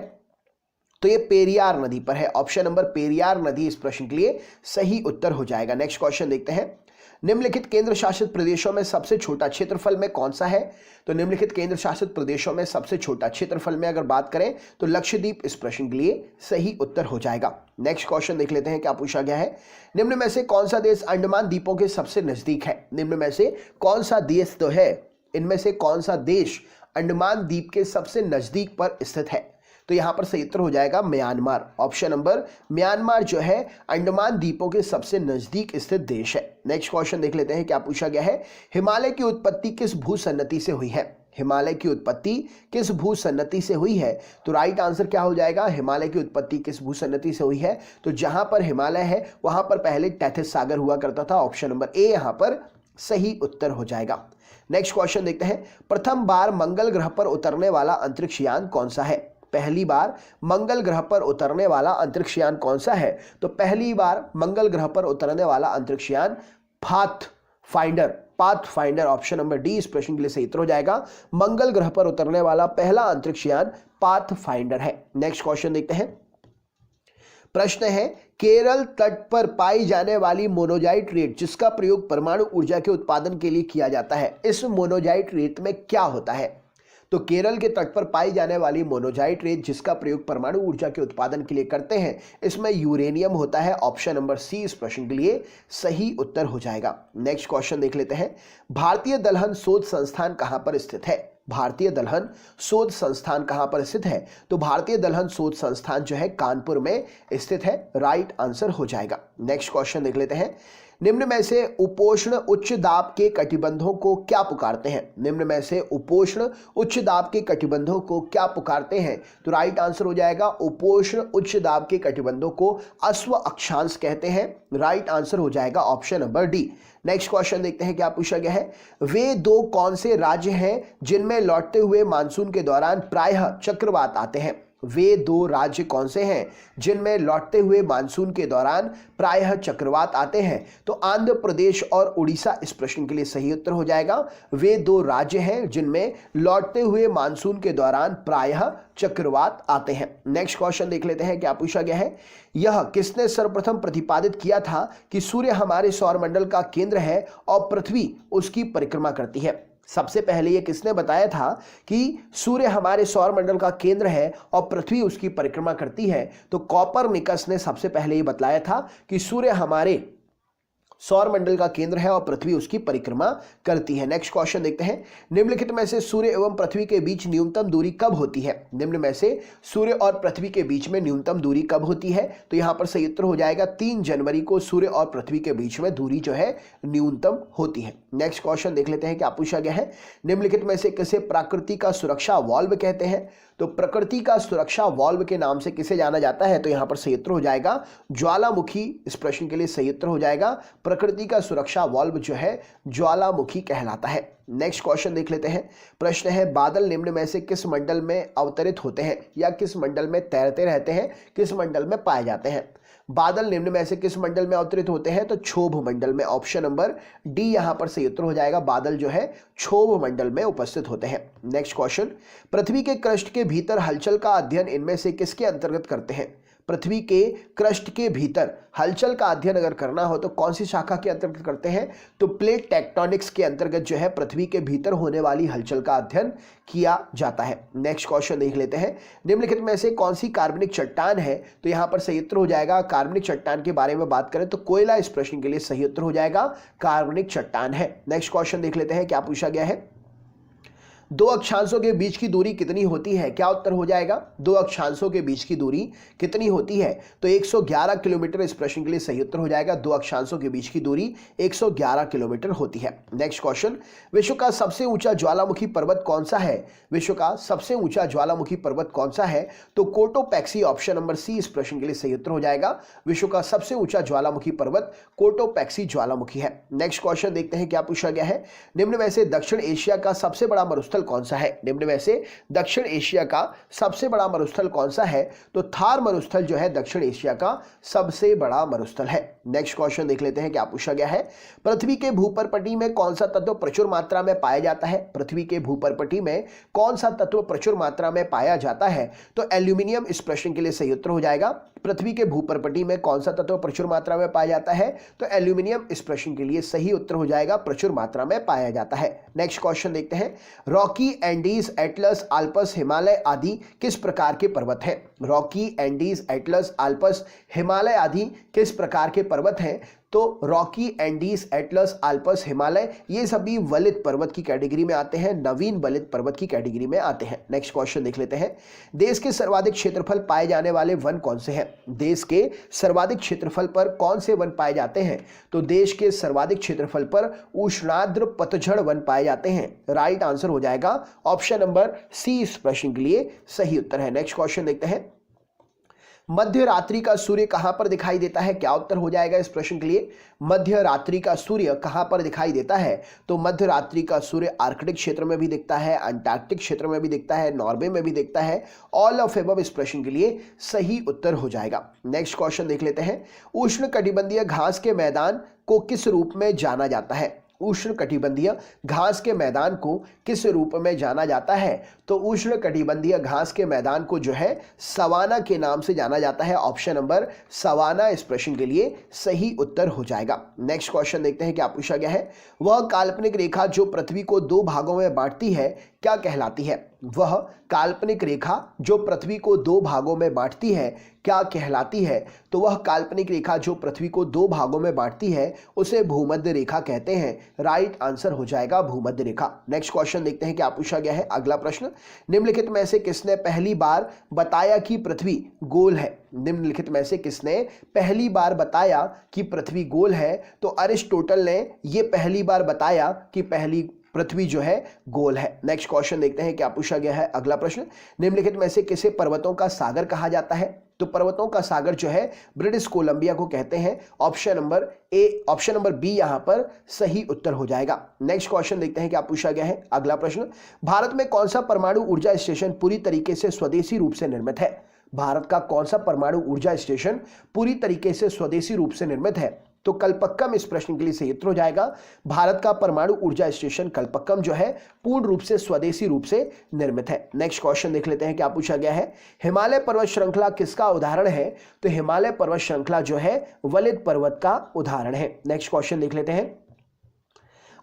तो ये पेरियार नदी पर है। ऑप्शन नंबर पेरियार नदी इस प्रश्न के लिए सही उत्तर हो जाएगा। नेक्स्ट क्वेश्चन देखते हैं, निम्नलिखित केंद्र शासित प्रदेशों में सबसे छोटा क्षेत्रफल में कौन सा है? तो निम्नलिखित केंद्र शासित प्रदेशों में सबसे छोटा क्षेत्रफल में अगर बात करें तो लक्षद्वीप इस प्रश्न के लिए सही उत्तर हो जाएगा। नेक्स्ट क्वेश्चन देख लेते हैं क्या पूछा गया है। निम्न में से कौन सा देश अंडमान द्वीपों के सबसे नजदीक है? निम्न में से कौन सा देश तो है, इनमें से कौन सा देश अंडमान द्वीप के सबसे नजदीक पर स्थित है? तो यहां पर सही उत्तर हो जाएगा म्यांमार। ऑप्शन नंबर म्यांमार जो है अंडमान द्वीपों के सबसे नजदीक स्थित देश है। नेक्स्ट क्वेश्चन देख लेते हैं क्या पूछा गया है। हिमालय की उत्पत्ति किस भूसन्नति से हुई है? हिमालय की उत्पत्ति किस भूसन्नति से हुई है? तो राइट आंसर क्या हो जाएगा? हिमालय की उत्पत्ति किस भूसन्नति से हुई है? तो जहां पर हिमालय है वहां पर पहले टैथिस सागर हुआ करता था। ऑप्शन नंबर ए यहां पर सही उत्तर हो जाएगा। नेक्स्ट क्वेश्चन देखते हैं, प्रथम बार मंगल ग्रह पर उतरने वाला अंतरिक्ष यान कौन सा है? पहली बार मंगल ग्रह पर उतरने वाला अंतरिक्ष यान कौन सा है? तो पहली बार मंगल ग्रह पर उतरने वाला अंतरिक्ष यान पाथफाइंडर ऑप्शन नंबर डी इस प्रश्न के लिए सही उत्तर हो जाएगा। मंगल ग्रह पर उतरने वाला पहला अंतरिक्ष यान पाथफाइंडर है। नेक्स्ट क्वेश्चन देखते हैं, प्रश्न है, केरल तट पर पाई जाने वाली मोनोजाइट रेत जिसका प्रयोग परमाणु ऊर्जा के उत्पादन के लिए किया जाता है, इस मोनोजाइट रेत में क्या होता है? तो केरल के तट पर पाई जाने वाली मोनोजाइट रेत जिसका प्रयोग परमाणु ऊर्जा के उत्पादन के लिए करते हैं, इसमें यूरेनियम होता है। ऑप्शन नंबर सी इस प्रश्न के लिए सही उत्तर हो जाएगा। नेक्स्ट क्वेश्चन देख लेते हैं, भारतीय दलहन शोध संस्थान कहां पर स्थित है? भारतीय दलहन शोध संस्थान कहां पर स्थित है? तो भारतीय दलहन शोध संस्थान जो है कानपुर में स्थित है। राइट आंसर हो जाएगा। नेक्स्ट क्वेश्चन देख लेते हैं, निम्न में से उपोष्ण उच्च दाब के कटिबंधों को क्या पुकारते हैं? निम्न में से उपोष्ण उच्च दाब के कटिबंधों को क्या पुकारते हैं? तो राइट आंसर हो जाएगा, उपोष्ण उच्च दाब के कटिबंधों को अश्व अक्षांश कहते हैं। राइट आंसर हो जाएगा option number D. Next question देखते हैं क्या पूछा गया है, वे दो कौन से राज्य हैं जिनमें लौटते हुए मानसून के दौरान प्रायः चक्रवात आते हैं? वे दो राज्य कौन से हैं जिनमें लौटते हुए मानसून के दौरान प्रायः चक्रवात आते हैं? तो आंध्र प्रदेश और उड़ीसा इस प्रश्न के लिए सही उत्तर हो जाएगा। वे दो राज्य हैं जिनमें लौटते हुए मानसून के दौरान प्रायः चक्रवात आते हैं। नेक्स्ट क्वेश्चन देख लेते हैं क्या पूछा गया है, यह किसने सर्वप्रथम प्रतिपादित किया था कि सूर्य हमारे सौरमंडल का केंद्र है और पृथ्वी उसकी परिक्रमा करती है? सबसे पहले ये किसने बताया था कि सूर्य हमारे सौरमंडल का केंद्र है और पृथ्वी उसकी परिक्रमा करती है? तो कॉपरनिकस ने सबसे पहले ये बतलाया था कि सूर्य हमारे सौरमंडल का केंद्र है और पृथ्वी उसकी परिक्रमा करती है। नेक्स्ट क्वेश्चन देखते हैं, निम्नलिखित में से सूर्य एवं पृथ्वी के बीच न्यूनतम दूरी कब होती है? निम्न में से सूर्य और पृथ्वी के बीच में न्यूनतम दूरी कब होती है? तो यहां पर सही उत्तर हो जाएगा 3 जनवरी को सूर्य और पृथ्वी के बीच में दूरी जो है न्यूनतम होती है। नेक्स्ट क्वेश्चन देख लेते हैं क्या पूछा गया है, निम्नलिखित में से किसे प्रकृति का सुरक्षा वाल्व कहते हैं? तो प्रकृति का सुरक्षा वाल्व के नाम से किसे जाना जाता है? तो यहां पर सही उत्तर हो जाएगा ज्वालामुखी। इस प्रश्न के लिए सही उत्तर हो जाएगा, प्रकृति का सुरक्षा वाल्व जो है ज्वालामुखी कहलाता है। नेक्स्ट क्वेश्चन देख लेते हैं, प्रश्न है, बादल निम्न में से किस मंडल में अवतरित होते हैं या किस मंडल में तैरते रहते हैं, किस मंडल में पाए जाते हैं? बादल निम्न में से किस मंडल में अवतरित होते हैं? तो क्षोभ मंडल में। ऑप्शन नंबर डी यहां पर सही उत्तर हो जाएगा, बादल जो है क्षोभ मंडल में उपस्थित होते हैं। नेक्स्ट क्वेश्चन, पृथ्वी के क्रस्ट के भीतर हलचल का अध्ययन इनमें से किसके अंतर्गत करते हैं? पृथ्वी के क्रस्ट के भीतर हलचल का अध्ययन अगर करना हो तो कौन सी शाखा के अंतर्गत करते हैं? तो प्लेट टेक्टोनिक्स के अंतर्गत जो है पृथ्वी के भीतर होने वाली हलचल का अध्ययन किया जाता है। नेक्स्ट क्वेश्चन देख लेते हैं, निम्नलिखित में से कौन सी कार्बनिक चट्टान है? तो यहां पर सही उत्तर हो जाएगा, कार्बनिक चट्टान के बारे में बात करें तो कोयला इस प्रश्न के लिए सही उत्तर हो जाएगा, कार्बनिक चट्टान है। नेक्स्ट क्वेश्चन देख लेते हैं क्या पूछा गया है, दो अक्षांशों के बीच की दूरी कितनी होती है? क्या उत्तर हो जाएगा, दो अक्षांशों के बीच की दूरी कितनी होती है? तो 111 किलोमीटर इस प्रश्न के लिए सही उत्तर हो जाएगा, दो अक्षांशों के बीच की दूरी 111 किलोमीटर होती है। नेक्स्ट क्वेश्चन, विश्व का सबसे ऊंचा ज्वालामुखी पर्वत कौन सा है? विश्व का सबसे ऊंचा ज्वालामुखी पर्वत कौन सा है? तो कोटोपैक्सी। ऑप्शन नंबर सी इस प्रश्न के लिए सही उत्तर हो जाएगा, विश्व का सबसे ऊंचा ज्वालामुखी पर्वत कोटोपैक्सी ज्वालामुखी है। नेक्स्ट क्वेश्चन देखते हैं क्या पूछा गया है, निम्न में से दक्षिण एशिया का सबसे बड़ा मरुस्थल कौन सा है? निम्न में से दक्षिण एशिया का सबसे बड़ा मरुस्थल कौन सा है? तो थार मरुस्थल जो है दक्षिण एशिया का सबसे बड़ा मरुस्थल है। नेक्स्ट क्वेश्चन देख लेते हैं क्या पूछा गया है, पृथ्वी के भूपर्पटी में कौन सा तत्व प्रचुर मात्रा में पाया जाता है? पृथ्वी के भूपर्पटी में कौन सा तत्व प्रचुर मात्रा में पाया जाता है? तो एल्यूमिनियम इस प्रश्न के लिए सही उत्तर हो जाएगा, पृथ्वी के भूपर्पटी में कौन सा तत्व प्रचुर मात्रा में पाया जाता है? तो एल्यूमिनियम इस प्रश्न के लिए सही उत्तर हो जाएगा, प्रचुर मात्रा में पाया जाता है। नेक्स्ट क्वेश्चन देखते हैं, Rocky, Andes, Atlas, Alps, Himalaya आदि किस प्रकार के पर्वत हैं? Rocky, Andes, Atlas, Alps, Himalaya आदि किस प्रकार के पर्वत हैं? तो Rocky, Andes, Atlas, Alps, Himalaya ये सभी वलित पर्वत की कैटेगरी में आते हैं, नवीन वलित पर्वत की कैटेगरी में आते हैं। नेक्स्ट क्वेश्चन देख लेते हैं, देश के सर्वाधिक क्षेत्रफल पाए जाने वाले वन कौन से हैं? देश के सर्वाधिक क्षेत्रफल पर कौन से वन पाए जाते हैं? तो देश के सर्वाधिक क्षेत्रफल पर उष्णार्द्र पतझड़ वन पाए जाते हैं। राइट आंसर हो जाएगा ऑप्शन नंबर सी इस प्रश्न के लिए सही उत्तर है। नेक्स्ट क्वेश्चन देखते हैं, मध्य रात्रि का सूर्य कहां पर दिखाई देता है? क्या उत्तर हो जाएगा इस प्रश्न के लिए, मध्य रात्रि का सूर्य कहां पर दिखाई देता है? तो मध्य रात्रि का सूर्य आर्कटिक क्षेत्र में भी दिखता है, अंटार्कटिक क्षेत्र में भी दिखता है, नॉर्वे में भी दिखता है। ऑल ऑफ एबव इस प्रश्न के लिए सही उत्तर हो जाएगा। नेक्स्ट क्वेश्चन देख लेते हैं, उष्णकटिबंधीय घास के मैदान को किस रूप में जाना जाता है? उष्णकटिबंधीय घास के मैदान को किस रूप में जाना जाता है? तो उष्णकटिबंधीय घास के मैदान को जो है सवाना के नाम से जाना जाता है। ऑप्शन नंबर सवाना इस प्रश्न के लिए सही उत्तर हो जाएगा। नेक्स्ट क्वेश्चन देखते हैं क्या पूछा गया है। वह काल्पनिक रेखा जो पृथ्वी को दो भागों में बांटती है क्या कहलाती है? वह काल्पनिक रेखा जो पृथ्वी को दो भागों में बांटती है क्या कहलाती है? तो वह काल्पनिक रेखा जो पृथ्वी को दो भागों में बांटती है उसे भूमध्य रेखा कहते हैं। राइट आंसर हो जाएगा भूमध्य रेखा। नेक्स्ट क्वेश्चन देखते हैं क्या पूछा गया है। अगला प्रश्न, निम्नलिखित में से किसने पहली बार बताया कि पृथ्वी गोल है? निम्नलिखित में से किसने पहली बार बताया कि पृथ्वी गोल है? तो अरिस्टोटल ने यह पहली बार बताया कि पृथ्वी जो है गोल है। नेक्स्ट क्वेश्चन देखते हैं क्या पूछा गया है। अगला प्रश्न, निम्नलिखित में से किसे पर्वतों का सागर कहा जाता है? तो पर्वतों का सागर जो है ब्रिटिश कोलंबिया को कहते हैं। ऑप्शन नंबर बी यहां पर सही उत्तर हो जाएगा। नेक्स्ट क्वेश्चन देखते हैं क्या पूछा गया है। अगला प्रश्न, भारत में कौन सा परमाणु ऊर्जा स्टेशन पूरी तरीके से स्वदेशी रूप से निर्मित है? भारत का कौन सा परमाणु ऊर्जा स्टेशन पूरी तरीके से स्वदेशी रूप से निर्मित है? तो कल्पक्कम इस प्रश्न के लिए सही उत्तर हो जाएगा। भारत का परमाणु ऊर्जा स्टेशन कल्पक्कम जो है पूर्ण रूप से स्वदेशी रूप से निर्मित है। नेक्स्ट क्वेश्चन देख लेते हैं क्या पूछा गया है। हिमालय पर्वत श्रृंखला किसका उदाहरण है? तो हिमालय पर्वत श्रृंखला जो है वलित पर्वत का उदाहरण है। नेक्स्ट क्वेश्चन देख लेते हैं।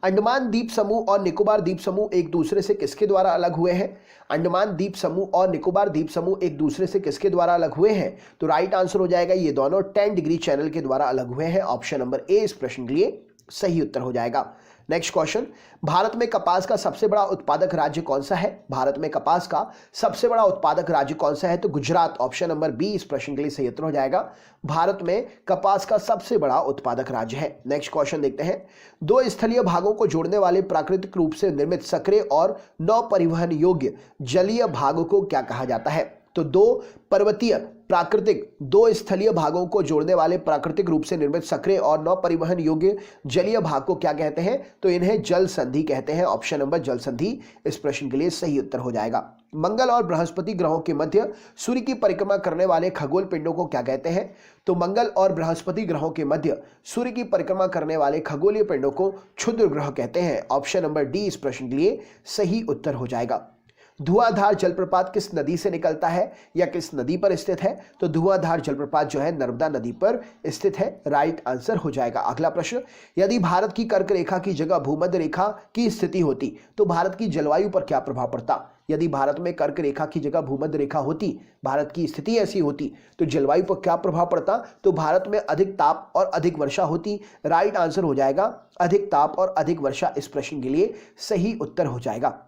अंडमान द्वीप समूह और निकोबार द्वीप समूह एक दूसरे से किसके द्वारा अलग हुए हैं? अंडमान द्वीप समूह और निकोबार द्वीप समूह एक दूसरे से किसके द्वारा अलग हुए हैं? तो राइट आंसर हो जाएगा ये दोनों 10 डिग्री चैनल के द्वारा अलग हुए हैं। ऑप्शन नंबर ए इस प्रश्न के लिए सही उत्तर हो जाएगा। नेक्स्ट क्वेश्चन, भारत में कपास का सबसे बड़ा उत्पादक राज्य कौन सा है? भारत में कपास का सबसे बड़ा उत्पादक राज्य कौन सा है? तो गुजरात। ऑप्शन नंबर बी इस प्रश्न के लिए सही उत्तर हो जाएगा। भारत में कपास का सबसे बड़ा उत्पादक राज्य है। नेक्स्ट क्वेश्चन देखते हैं। दो स्थलीय भागों को जोड़ने वाले प्राकृतिक रूप से निर्मित सक्रिय और नौ परिवहन योग्य जलीय भाग को क्या कहा जाता है? तो दो स्थलीय भागों को जोड़ने वाले प्राकृतिक रूप से निर्मित सक्रिय और नौ परिवहन योग्य जलीय भाग को क्या कहते हैं? तो इन्हें जल संधि कहते हैं। ऑप्शन नंबर जल संधि इस प्रश्न के लिए सही उत्तर हो जाएगा। मंगल और बृहस्पति ग्रहों के मध्य सूर्य की परिक्रमा करने वाले खगोल पिंडों को क्या कहते हैं? तो मंगल और बृहस्पति ग्रहों के मध्य सूर्य की परिक्रमा करने वाले खगोलीय पिंडों को क्षुद्र ग्रह कहते हैं। ऑप्शन नंबर डी इस प्रश्न के लिए सही उत्तर हो जाएगा। धुआंधार जलप्रपात किस नदी से निकलता है या किस नदी पर स्थित है? तो धुआंधार जलप्रपात जो है नर्मदा नदी पर स्थित है। राइट आंसर हो जाएगा। अगला प्रश्न, यदि भारत की कर्क रेखा की जगह भूमध्य रेखा की स्थिति होती तो भारत की जलवायु पर क्या प्रभाव पड़ता? यदि भारत में कर्क रेखा की जगह भूमध्य रेखा होती, भारत की स्थिति ऐसी होती तो जलवायु पर क्या प्रभाव पड़ता? तो भारत में अधिक ताप और अधिक वर्षा होती। राइट आंसर हो जाएगा अधिक ताप और अधिक वर्षा इस प्रश्न के लिए सही उत्तर हो जाएगा।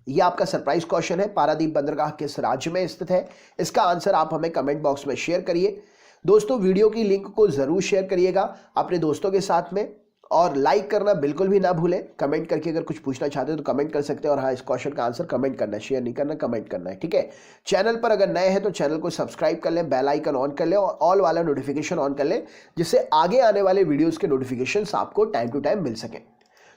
यह आपका सरप्राइज क्वेश्चन है। पारादीप बंदरगाह किस राज्य में स्थित है? इसका आंसर आप हमें कमेंट बॉक्स में शेयर करिए। दोस्तों वीडियो की लिंक को जरूर शेयर करिएगा अपने दोस्तों के साथ में और लाइक करना बिल्कुल भी ना भूलें। कमेंट करके अगर कुछ पूछना चाहते हो तो कमेंट कर सकते हैं और हाँ इस क्वेश्चन का आंसर कमेंट करना है, शेयर नहीं करना, कमेंट करना है, ठीक है। चैनल पर अगर नए हैं तो चैनल को सब्सक्राइब कर लें, बेल आइकन ऑन कर लें और ऑल वाला नोटिफिकेशन ऑन कर लें जिससे आगे आने वाले वीडियोज़ के नोटिफिकेशन आपको टाइम टू टाइम मिल सकें।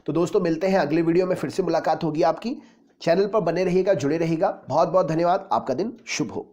तो दोस्तों मिलते हैं अगले वीडियो में, फिर से मुलाकात होगी आपकी। चैनल पर बने रहिएगा, जुड़े रहिएगा। बहुत बहुत धन्यवाद। आपका दिन शुभ हो।